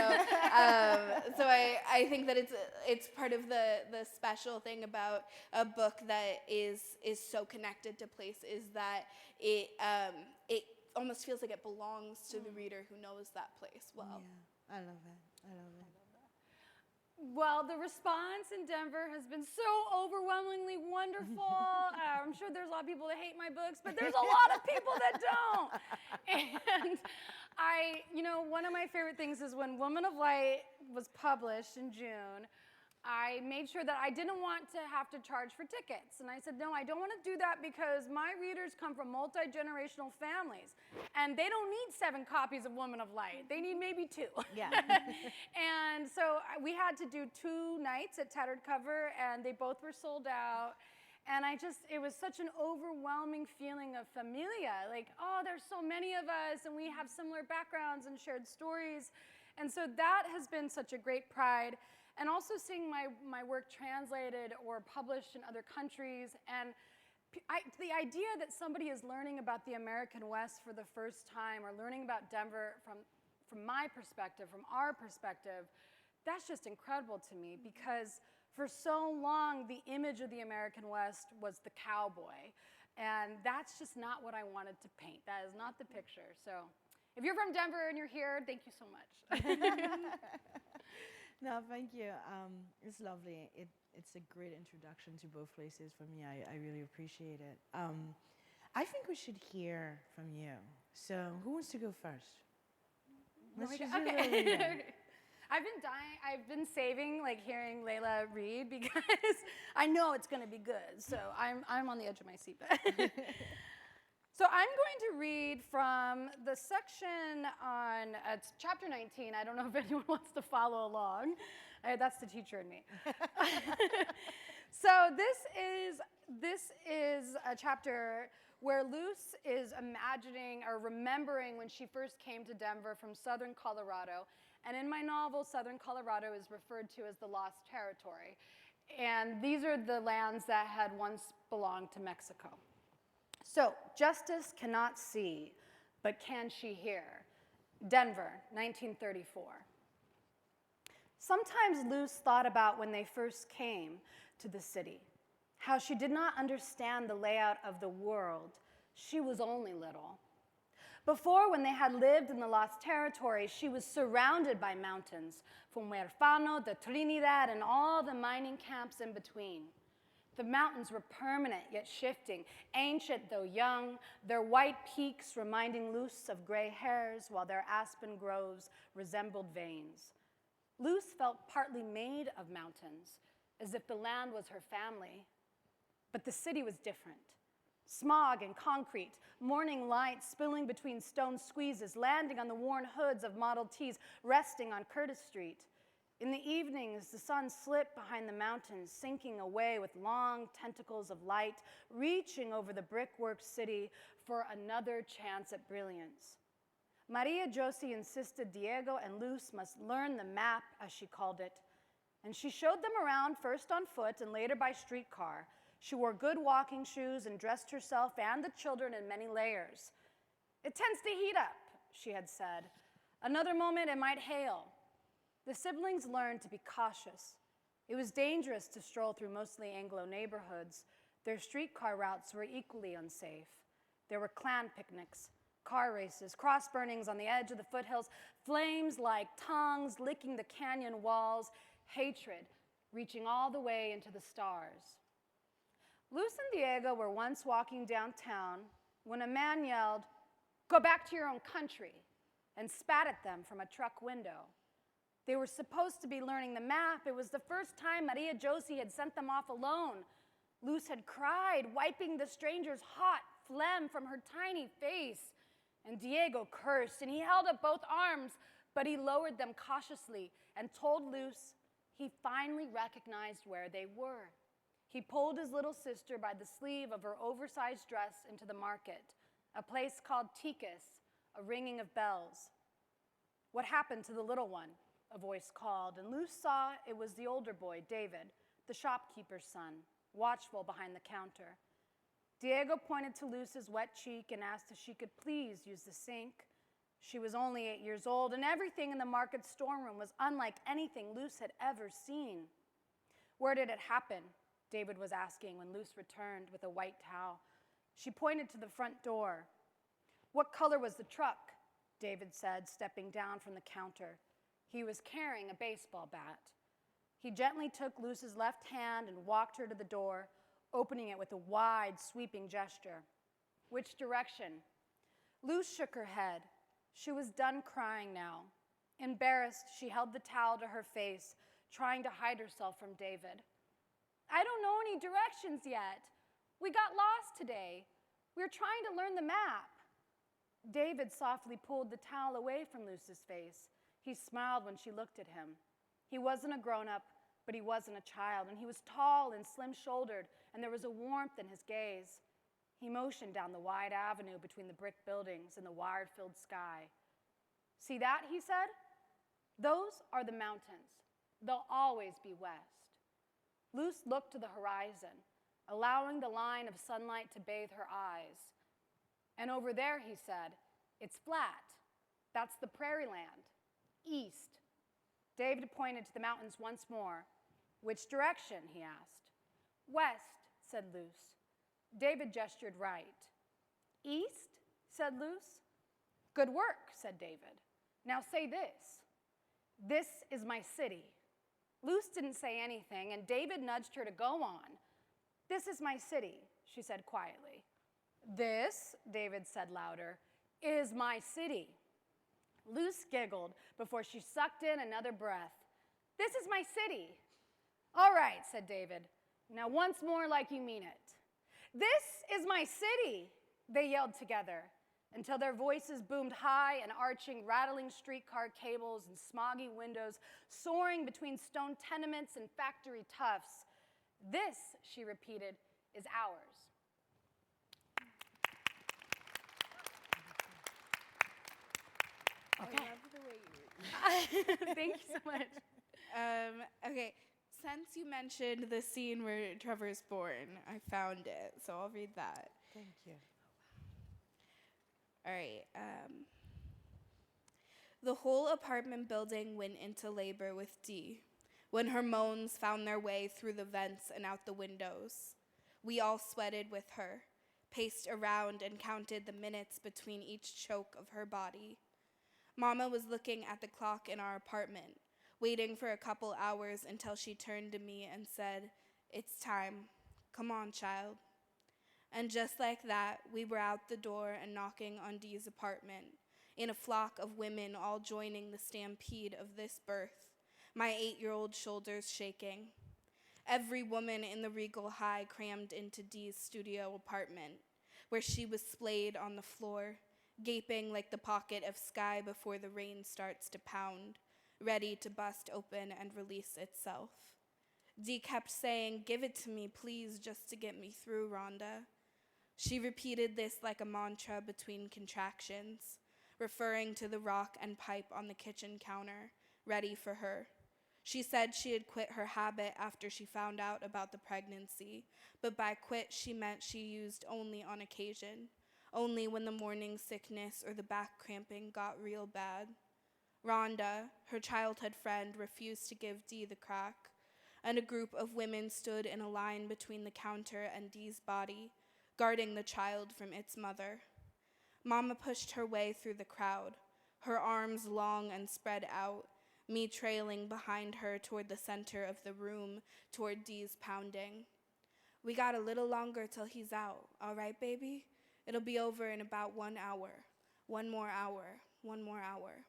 So I think that it's part of the special thing about a book that is so connected to place is that it almost feels like it belongs to the reader who knows that place well. Yeah, I love it. Well, the response in Denver has been so overwhelmingly wonderful. I'm sure there's a lot of people that hate my books, but there's a lot of people that don't. And one of my favorite things is when Woman of Light was published in June, I made sure that I didn't want to have to charge for tickets. And I said, no, I don't want to do that because my readers come from multi-generational families. And they don't need 7 copies of Woman of Light. They need maybe 2. Yeah. And so we had to do 2 nights at Tattered Cover, and they both were sold out. And it was such an overwhelming feeling of familia. Like, oh, there's so many of us, and we have similar backgrounds and shared stories. And so that has been such a great pride. And also seeing my work translated or published in other countries. And the idea that somebody is learning about the American West for the first time or learning about Denver from my perspective, from our perspective, that's just incredible to me because for so long, the image of the American West was the cowboy. And that's just not what I wanted to paint. That is not the picture. So if you're from Denver and you're here, thank you so much. No, thank you. It's lovely. It's a great introduction to both places for me. I really appreciate it. I think we should hear from you. So who wants to go first? Let's just do a little reading. I've been saving hearing Leila read because I know it's going to be good. So I'm on the edge of my seat. So I'm going to read from the section on it's chapter 19. I don't know if anyone wants to follow along. That's the teacher in me. So this is a chapter where Luce is imagining or remembering when she first came to Denver from southern Colorado. And in my novel, southern Colorado is referred to as the Lost Territory. And these are the lands that had once belonged to Mexico. So, justice cannot see, but can she hear? Denver, 1934. Sometimes Luce thought about when they first came to the city, how she did not understand the layout of the world. She was only little. Before, when they had lived in the Lost Territory, she was surrounded by mountains, from Huerfano to Trinidad and all the mining camps in between. The mountains were permanent yet shifting, ancient though young, their white peaks reminding Luce of gray hairs while their aspen groves resembled veins. Luce felt partly made of mountains, as if the land was her family. But the city was different. Smog and concrete, morning light spilling between stone squeezes, landing on the worn hoods of Model Ts resting on Curtis Street. In the evenings, the sun slipped behind the mountains, sinking away with long tentacles of light, reaching over the brickwork city for another chance at brilliance. Maria Josie insisted Diego and Luce must learn the map, as she called it, and she showed them around first on foot and later by streetcar. She wore good walking shoes and dressed herself and the children in many layers. It tends to heat up, she had said. Another moment it might hail. The siblings learned to be cautious. It was dangerous to stroll through mostly Anglo neighborhoods. Their streetcar routes were equally unsafe. There were Klan picnics, car races, cross burnings on the edge of the foothills, flames like tongues licking the canyon walls, hatred reaching all the way into the stars. Luce and Diego were once walking downtown when a man yelled, "Go back to your own country," and spat at them from a truck window. They were supposed to be learning the map. It was the first time Maria Josie had sent them off alone. Luce had cried, wiping the stranger's hot phlegm from her tiny face. And Diego cursed, and he held up both arms, but he lowered them cautiously and told Luce he finally recognized where they were. He pulled his little sister by the sleeve of her oversized dress into the market, a place called Tikas, a ringing of bells. "What happened to the little one?" a voice called, and Luce saw it was the older boy, David, the shopkeeper's son, watchful behind the counter. Diego pointed to Luce's wet cheek and asked if she could please use the sink. She was only 8 years old, and everything in the market storeroom was unlike anything Luce had ever seen. "Where did it happen?" David was asking when Luce returned with a white towel. She pointed to the front door. "What color was the truck?" David said, stepping down from the counter. He was carrying a baseball bat. He gently took Luce's left hand and walked her to the door, opening it with a wide, sweeping gesture. "Which direction?" Luce shook her head. She was done crying now. Embarrassed, she held the towel to her face, trying to hide herself from David. I don't know any directions yet. We got lost today. We were trying to learn the map. David softly pulled the towel away from Luce's face. He smiled when she looked at him. He wasn't a grown-up, but he wasn't a child, and he was tall and slim-shouldered, and there was a warmth in his gaze. He motioned down the wide avenue between the brick buildings and the wire-filled sky. See that, he said? Those are the mountains. They'll always be west. Luce looked to the horizon, allowing the line of sunlight to bathe her eyes. And over there, he said, it's flat. That's the prairie land. East. David pointed to the mountains once more. Which direction, he asked. West, said Luce. David gestured right. East, said Luce. Good work, said David. Now say this. This is my city. Luce didn't say anything, and David nudged her to go on. This is my city, she said quietly. This, David said louder, is my city. Luce giggled before she sucked in another breath. This is my city. All right, said David. Now once more like you mean it. This is my city, they yelled together, until their voices boomed high and arching, rattling streetcar cables and smoggy windows, soaring between stone tenements and factory toughs. This, she repeated, is ours. I love the way you read. Thank you so much. Okay, since you mentioned the scene where Trevor is born, I found it, so I'll read that. Thank you. All right. The whole apartment building went into labor with Dee when her moans found their way through the vents and out the windows. We all sweated with her, paced around and counted the minutes between each choke of her body. Mama was looking at the clock in our apartment, waiting for a couple hours until she turned to me and said, "It's time. Come on, child." And just like that, we were out the door and knocking on Dee's apartment, in a flock of women all joining the stampede of this birth, my 8-year-old shoulders shaking. Every woman in the Regal High crammed into Dee's studio apartment, where she was splayed on the floor, gaping like the pocket of sky before the rain starts to pound, ready to bust open and release itself. Dee kept saying, "Give it to me, please, just to get me through, Rhonda." She repeated this like a mantra between contractions, referring to the rock and pipe on the kitchen counter, ready for her. She said she had quit her habit after she found out about the pregnancy, but by quit she meant she used only on occasion, only when the morning sickness or the back cramping got real bad. Rhonda, her childhood friend, refused to give Dee the crack, and a group of women stood in a line between the counter and Dee's body, guarding the child from its mother. Mama pushed her way through the crowd, her arms long and spread out, me trailing behind her toward the center of the room, toward Dee's pounding. "We got a little longer till he's out, all right, baby? It'll be over in about 1 hour. 1 more hour, 1 more hour."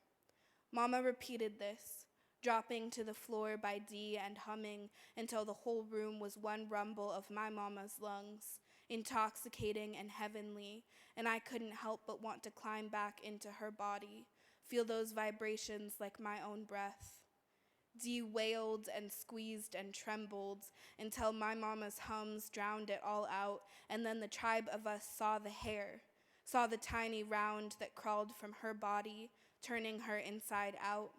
Mama repeated this, dropping to the floor by Dee and humming until the whole room was one rumble of my mama's lungs, intoxicating and heavenly, and I couldn't help but want to climb back into her body, feel those vibrations like my own breath. Dee wailed and squeezed and trembled until my mama's hums drowned it all out, and then the tribe of us saw the hair, saw the tiny round that crawled from her body, turning her inside out.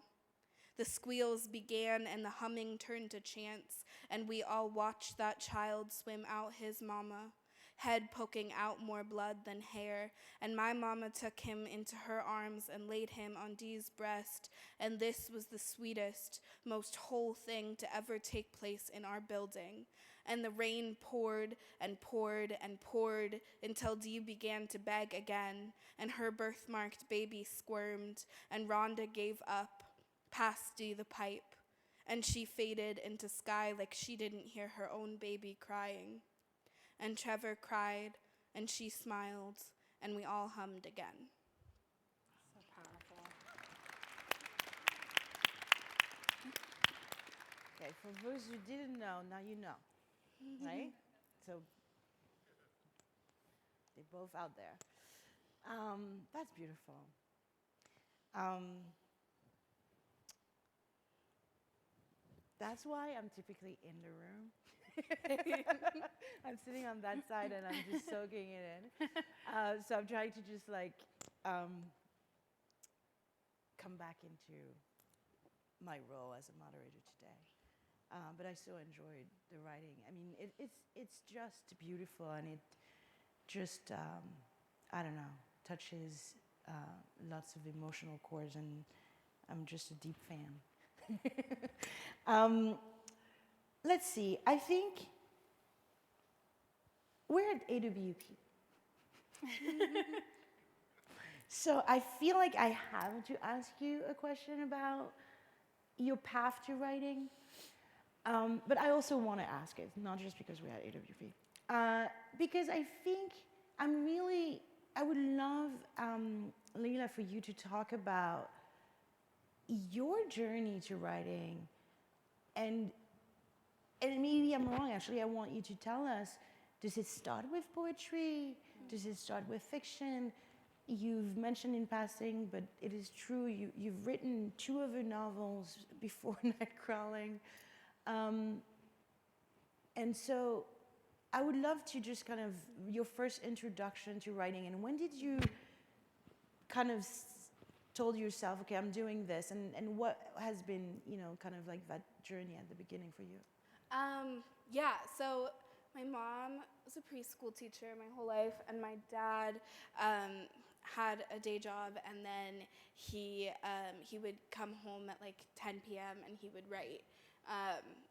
The squeals began and the humming turned to chants, and we all watched that child swim out his mama, head poking out more blood than hair, and my mama took him into her arms and laid him on Dee's breast, and this was the sweetest, most whole thing to ever take place in our building. And the rain poured and poured and poured until Dee began to beg again, and her birthmarked baby squirmed, and Rhonda gave up, passed Dee the pipe, and she faded into sky like she didn't hear her own baby crying. And Trevor cried, and she smiled, and we all hummed again. So powerful. Okay, for those who didn't know, now you know, right? So they're both out there. That's beautiful. That's why I'm typically in the room. I'm sitting on that side and I'm just soaking it in. So I'm trying to just like come back into my role as a moderator today. But I so enjoyed the writing. I mean, it's just beautiful, and it just I don't know, touches lots of emotional chords, and I'm just a deep fan. Let's see. I think we're at AWP. So I feel like I have to ask you a question about your path to writing. But I also want to ask it, not just because we're at AWP. Because I think I would love, Leila, for you to talk about your journey to writing. And maybe I'm wrong, actually. I want you to tell us, does it start with poetry? Does it start with fiction? You've mentioned in passing, but it is true, you've written 2 other novels before Nightcrawling. And so I would love to just kind of, your first introduction to writing, and when did you kind of told yourself, okay, I'm doing this, and what has been, kind of like that journey at the beginning for you? Yeah, so my mom was a preschool teacher my whole life, and my dad had a day job, and then he would come home at like 10 p.m. and he would write,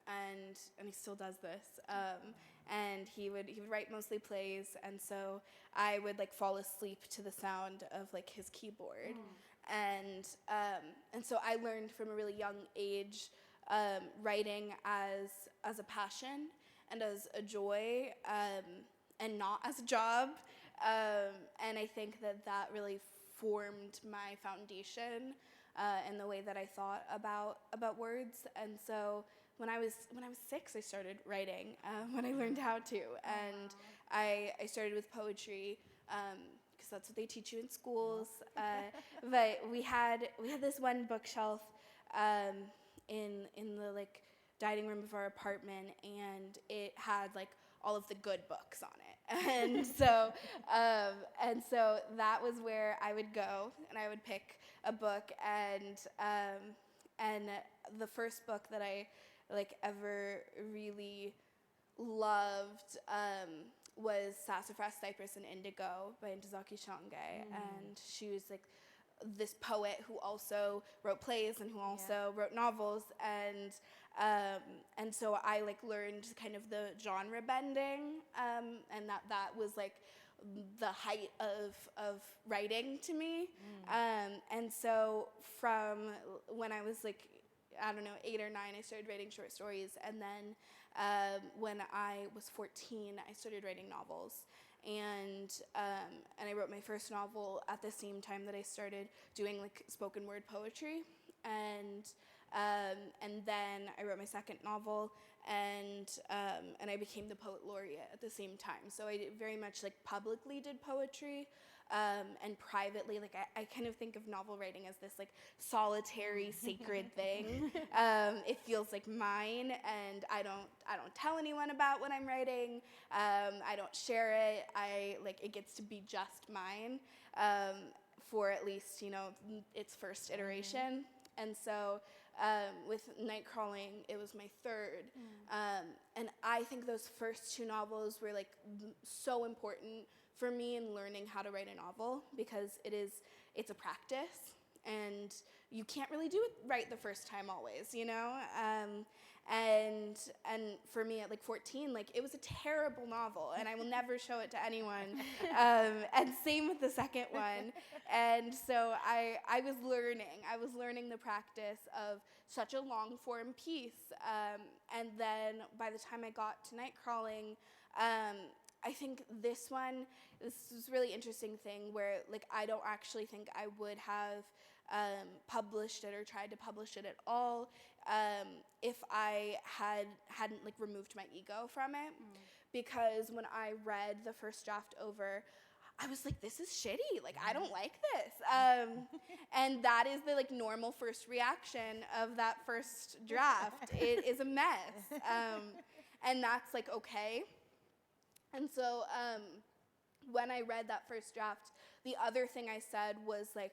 and he still does this, and he would write mostly plays, and so I would like fall asleep to the sound of like his keyboard, and so I learned from a really young age writing as a passion and as a joy, and not as a job. And I think that really formed my foundation and the way that I thought about words. And so when I was 6, I started writing when I learned how to, and I started with poetry because that's what they teach you in schools. But we had this one bookshelf in the like dining room of our apartment, and it had like all of the good books on it. And so that was where I would go, and I would pick a book, and the first book that I like ever really loved was Sassafras, Cypress, and Indigo by Ntozake Shange. And she was like this poet who also wrote plays and who also wrote novels, and so I like learned kind of the genre bending, and that was like the height of writing to me. And so from when I was like, I don't know, 8 or 9, I started writing short stories, and then when I was 14, I started writing novels. And I wrote my first novel at the same time that I started doing like spoken word poetry, and then I wrote my second novel, and I became the poet laureate at the same time. So I very much like publicly did poetry, and privately, like I kind of think of novel writing as this like solitary, sacred thing. It feels like mine, and I don't tell anyone about what I'm writing. I don't share it. It gets to be just mine for at least its first iteration. And so with Nightcrawling, it was my third, and I think those first 2 novels were like so important for me in learning how to write a novel, because it's a practice, and you can't really do it right the first time always, and for me at like 14, like it was a terrible novel, and I will never show it to anyone, and same with the second one. And so I was learning the practice of such a long form piece, and then by the time I got to Nightcrawling, I think this is a really interesting thing where like I don't actually think I would have published it or tried to publish it at all if I hadn't like removed my ego from it. Because when I read the first draft over, I was like, this is shitty. Like, I don't like this. And that is the like normal first reaction of that first draft. It is a mess. And that's like okay. And so when I read that first draft, the other thing I said was like,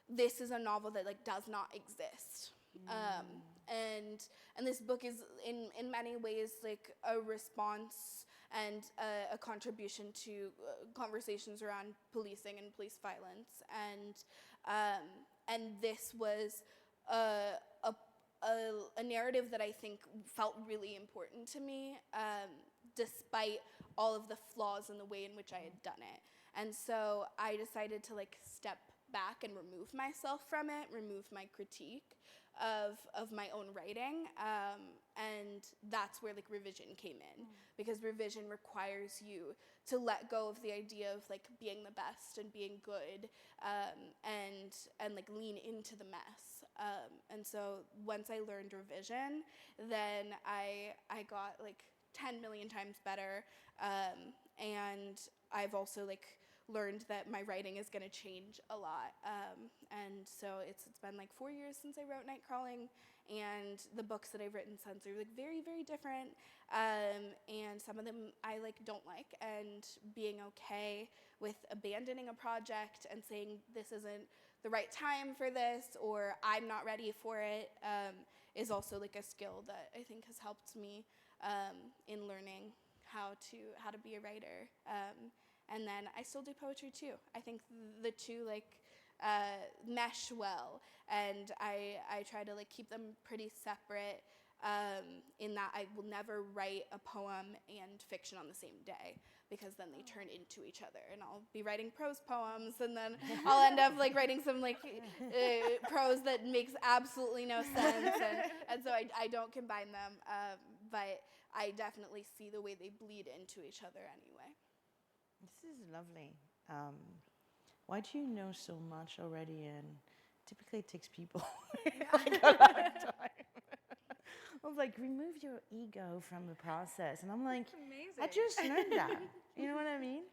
this is a novel that like does not exist. And this book is in many ways like a response and a contribution to conversations around policing and police violence. And this was a narrative that I think felt really important to me, despite all of the flaws in the way in which I had done it. And so I decided to like step back and remove myself from it, remove my critique of my own writing, and that's where like revision came in, because revision requires you to let go of the idea of like being the best and being good, and like lean into the mess. And so once I learned revision, then I got like 10 million times better, and I've also like learned that my writing is going to change a lot, and so it's been like 4 years since I wrote Nightcrawling, and the books that I've written since are like very, very different, and some of them I like don't like, and being okay with abandoning a project and saying this isn't the right time for this, or I'm not ready for it, is also like a skill that I think has helped me in learning how to be a writer. And then I still do poetry too. I think the two like mesh well, and I try to like keep them pretty separate, in that I will never write a poem and fiction on the same day, because then they turn into each other, and I'll be writing prose poems, and then I'll end up like writing some like prose that makes absolutely no sense, and so I don't combine them, but I definitely see the way they bleed into each other anyway. This is lovely. Why do you know so much already? And typically it takes people like a lot of time. I was like, remove your ego from the process. And I'm like, Amazing. I just learned that. You know what I mean?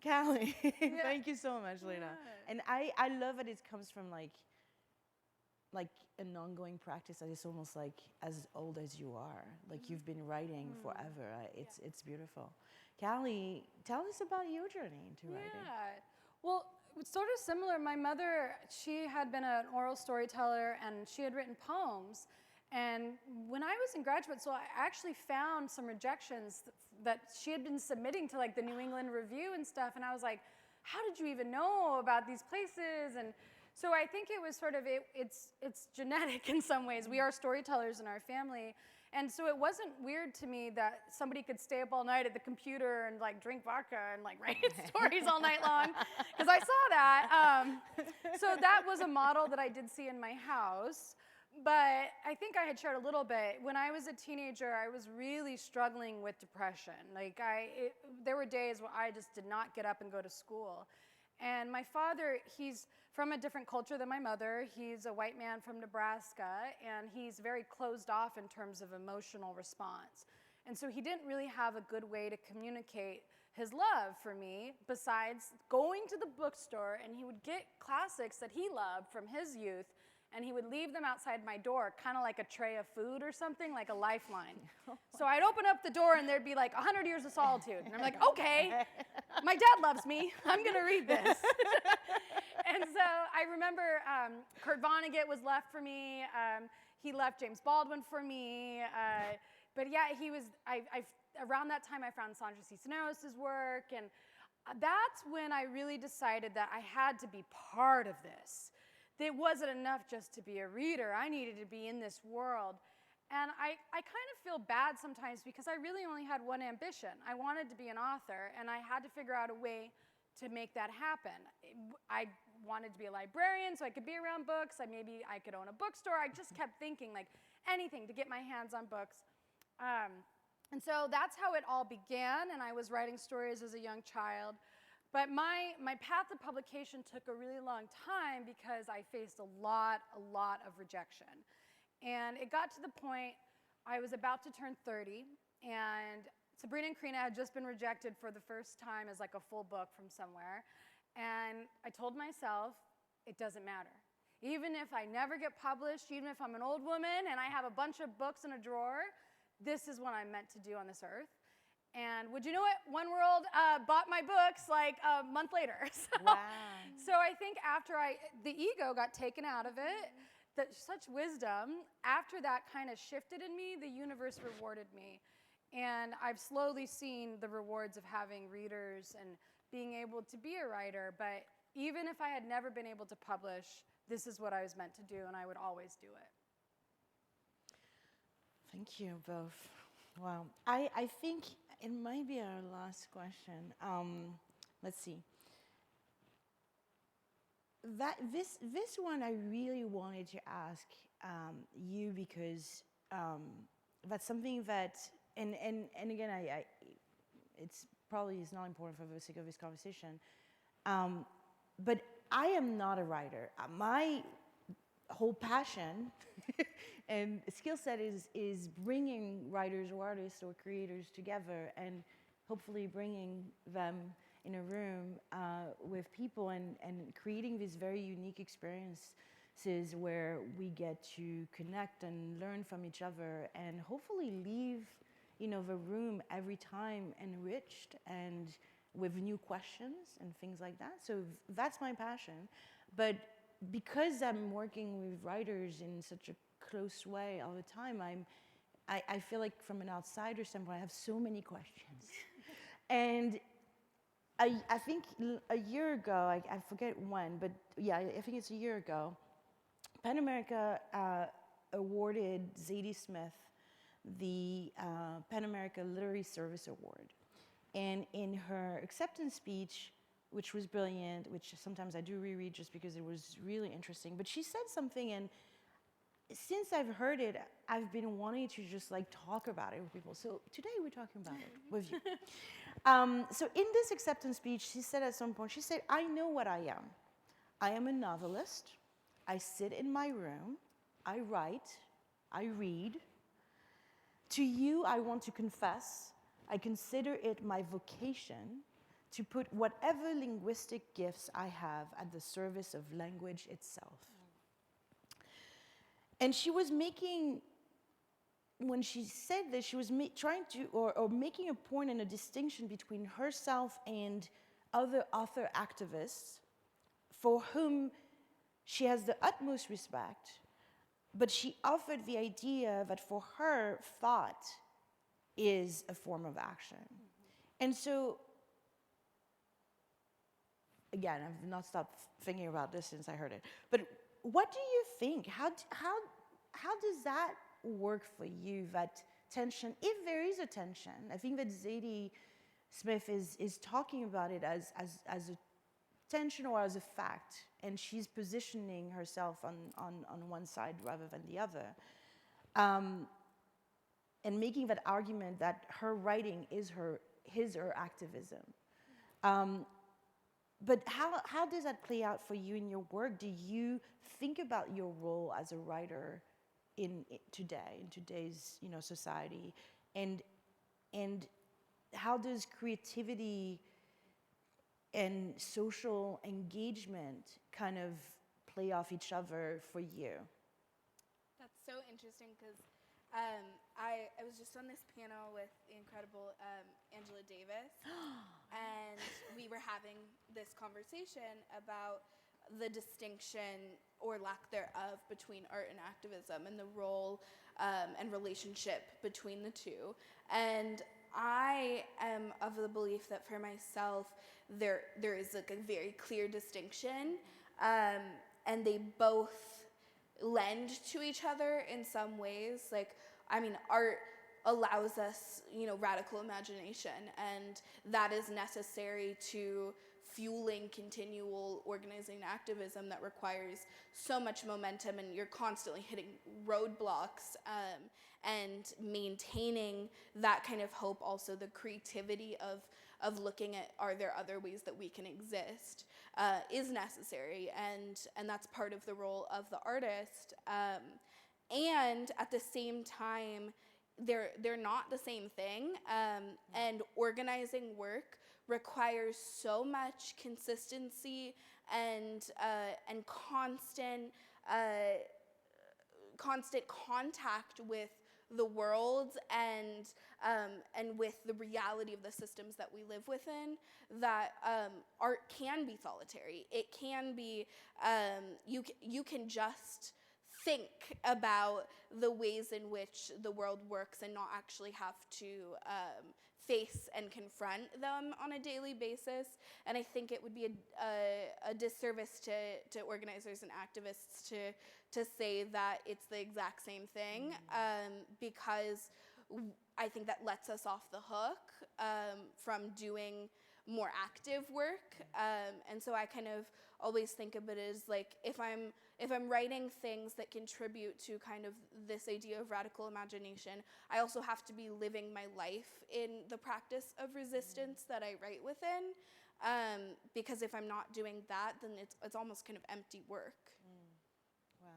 Callie, thank you so much, Leila. And I love that it comes from like an ongoing practice that is almost like as old as you are. Like you've been writing forever. It's beautiful. Callie, tell us about your journey into writing. Yeah, well, it's sort of similar. My mother, she had been an oral storyteller, and she had written poems. And when I was in graduate school, I actually found some rejections that she had been submitting to like the New England Review and stuff. And I was like, how did you even know about these places? And so I think it was sort of, it's genetic in some ways. We are storytellers in our family. And so it wasn't weird to me that somebody could stay up all night at the computer and like drink vodka and like write stories all night long, because I saw that. So that was a model that I did see in my house. But I think I had shared a little bit. When I was a teenager, I was really struggling with depression. Like there were days where I just did not get up and go to school. And my father, he's from a different culture than my mother. He's a white man from Nebraska, and he's very closed off in terms of emotional response. And so he didn't really have a good way to communicate his love for me besides going to the bookstore, and he would get classics that he loved from his youth, and he would leave them outside my door, kind of like a tray of food or something, like a lifeline. So I'd open up the door, and there'd be like 100 Years of Solitude. And I'm like, okay, my dad loves me. I'm going to read this. And so I remember Kurt Vonnegut was left for me. He left James Baldwin for me. But yeah, he was, around that time, I found Sandra Cisneros' work. And that's when I really decided that I had to be part of this. It wasn't enough just to be a reader. I needed to be in this world. And I kind of feel bad sometimes because I really only had one ambition. I wanted to be an author, and I had to figure out a way to make that happen. I wanted to be a librarian so I could be around books. Maybe I could own a bookstore. I just kept thinking like anything to get my hands on books. And so that's how it all began, and I was writing stories as a young child. But my path to publication took a really long time because I faced a lot of rejection. And it got to the point I was about to turn 30, and Sabrina and Karina had just been rejected for the first time as like a full book from somewhere. And I told myself, it doesn't matter. Even if I never get published, even if I'm an old woman and I have a bunch of books in a drawer, this is what I'm meant to do on this earth. And would you know it, One World bought my books like a month later. Wow. So I think after the ego got taken out of it, such wisdom, after that kind of shifted in me, the universe rewarded me. And I've slowly seen the rewards of having readers and being able to be a writer. But even if I had never been able to publish, this is what I was meant to do, and I would always do it. Thank you both. Wow. I think it might be our last question. Let's see. This one I really wanted to ask you because that's something that, and again, it's probably is not important for the sake of this conversation, but I am not a writer. My whole passion and skill set is bringing writers or artists or creators together and hopefully bringing them in a room with people and creating these very unique experiences where we get to connect and learn from each other and hopefully leave, the room every time enriched and with new questions and things like that. So that's my passion. But because I'm working with writers in such a close way all the time, I feel like from an outsider standpoint, I have so many questions. And I think a year ago, I forget when, but yeah, I think it's a year ago, PEN America awarded Zadie Smith the PEN America Literary Service Award. And in her acceptance speech, which was brilliant, which sometimes I do reread just because it was really interesting, but she said something, and since I've heard it, I've been wanting to just like talk about it with people. So today we're talking about it with you. So in this acceptance speech, she said at some point, she said, I know what I am. I am a novelist. I sit in my room. I write. I read. To you, I want to confess, I consider it my vocation to put whatever linguistic gifts I have at the service of language itself. And she was making, when she said this, she was trying to, or making a point and a distinction between herself and other author activists for whom she has the utmost respect, but she offered the idea that for her, thought is a form of action. And so, again, I've not stopped thinking about this since I heard it. But what do you think? How does that work for you, that tension, if there is a tension? I think that Zadie Smith is talking about it as a tension or as a fact, and she's positioning herself on one side rather than the other. And making that argument that her writing is her activism. But how does that play out for you in your work? Do you think about your role as a writer in today's society, and how does creativity and social engagement kind of play off each other for you? That's so interesting because I was just on this panel with the incredible Angela Davis, and we were having this conversation about the distinction or lack thereof between art and activism and the role and relationship between the two. And I am of the belief that for myself, there is like a very clear distinction, and they both lend to each other in some ways. Like, I mean, art allows us, radical imagination, and that is necessary to fueling continual organizing and activism that requires so much momentum, and you're constantly hitting roadblocks, and maintaining that kind of hope, also the creativity of looking at, are there other ways that we can exist, is necessary, and that's part of the role of the artist. And at the same time, they're not the same thing, and organizing work requires so much consistency and constant contact with the world and with the reality of the systems that we live within, that art can be solitary. It can be, you can just think about the ways in which the world works and not actually have to face and confront them on a daily basis. And I think it would be a disservice to organizers and activists to say that it's the exact same thing, because I think that lets us off the hook from doing more active work. And so I kind of always think of it as like, if I'm writing things that contribute to kind of this idea of radical imagination, I also have to be living my life in the practice of resistance that I write within. Because if I'm not doing that, then it's almost kind of empty work. Wow.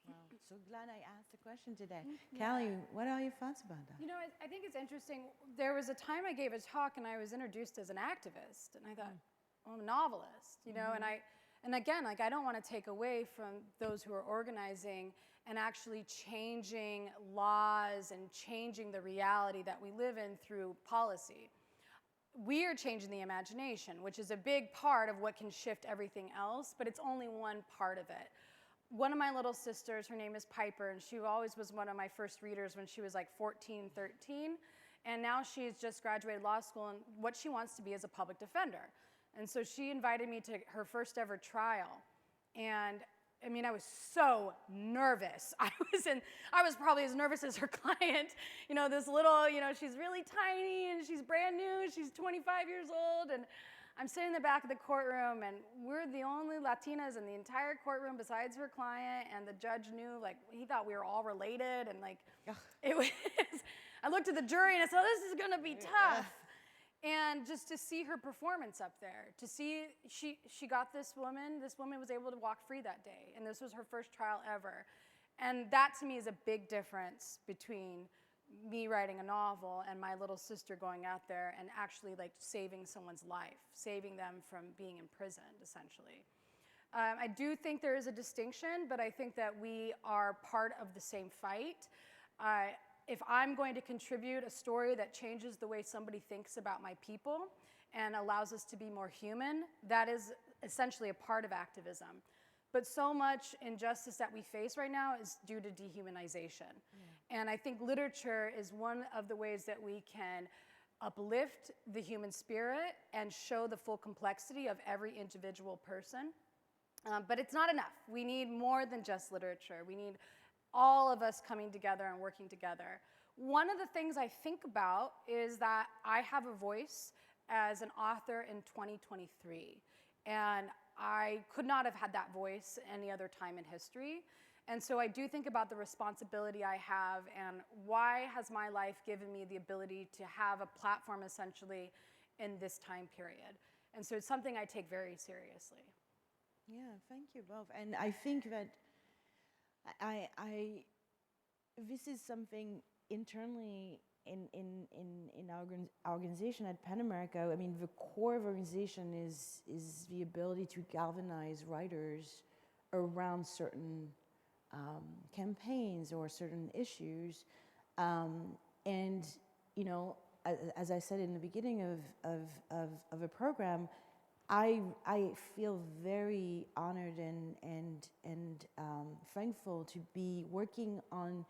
Wow. So glad I asked the question today. Callie, what are your thoughts about that? You know, I think it's interesting. There was a time I gave a talk and I was introduced as an activist, and I thought, well, I'm a novelist, you know, and again, like, I don't want to take away from those who are organizing and actually changing laws and changing the reality that we live in through policy. We are changing the imagination, which is a big part of what can shift everything else, but it's only one part of it. One of my little sisters, her name is Piper, and she always was one of my first readers when she was like 14, 13. And now she's just graduated law school, and what she wants to be is a public defender. And so she invited me to her first ever trial. And I mean, I was so nervous. I was probably as nervous as her client. You know, this little, you know, she's really tiny and she's brand new. She's 25 years old. And I'm sitting in the back of the courtroom, and we're the only Latinas in the entire courtroom besides her client, and the judge knew, like, he thought we were all related, and like, it was, I looked at the jury and I said, oh, this is gonna be tough. And just to see her performance up there, to see, she got this woman was able to walk free that day, and this was her first trial ever. And that to me is a big difference between me writing a novel and my little sister going out there and actually like saving someone's life, saving them from being imprisoned, essentially. I do think there is a distinction, but I think that we are part of the same fight. If I'm going to contribute a story that changes the way somebody thinks about my people and allows us to be more human, that is essentially a part of activism. But so much injustice that we face right now is due to dehumanization. And I think literature is one of the ways that we can uplift the human spirit and show the full complexity of every individual person. But it's not enough. We need more than just literature. We need all of us coming together and working together. One of the things I think about is that I have a voice as an author in 2023. And I could not have had that voice any other time in history. And so I do think about the responsibility I have and why has my life given me the ability to have a platform essentially in this time period. And so it's something I take very seriously. Yeah, thank you both. And I think that this is something internally in our organization at PEN America. I mean, the core of our organization is the ability to galvanize writers around certain campaigns or certain issues. And, you know, as I said in the beginning of a program, I feel very honored and thankful to be working on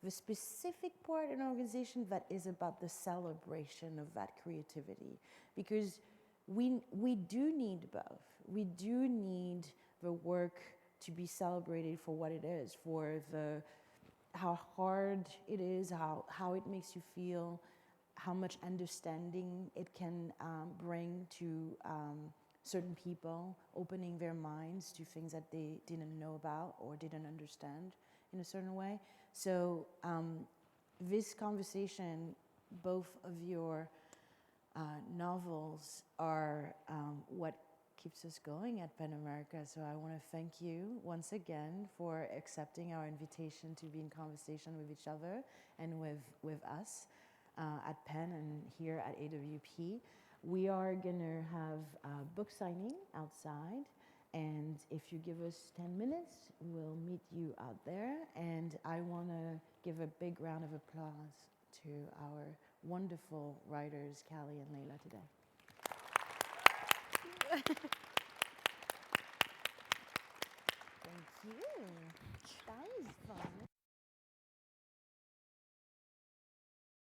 the specific part in an organization that is about the celebration of that creativity, because we do need both. We do need the work to be celebrated for what it is, for how hard it is, how it makes you feel, how much understanding it can bring to certain people opening their minds to things that they didn't know about or didn't understand in a certain way. So this conversation, both of your novels are what keeps us going at PEN America. So I want to thank you once again for accepting our invitation to be in conversation with each other and with us at PEN and here at AWP. We are going to have a book signing outside, and if you give us 10 minutes, we'll meet you out there. And I want to give a big round of applause to our wonderful writers, Callie and Leila, today. Thank you. That was fun.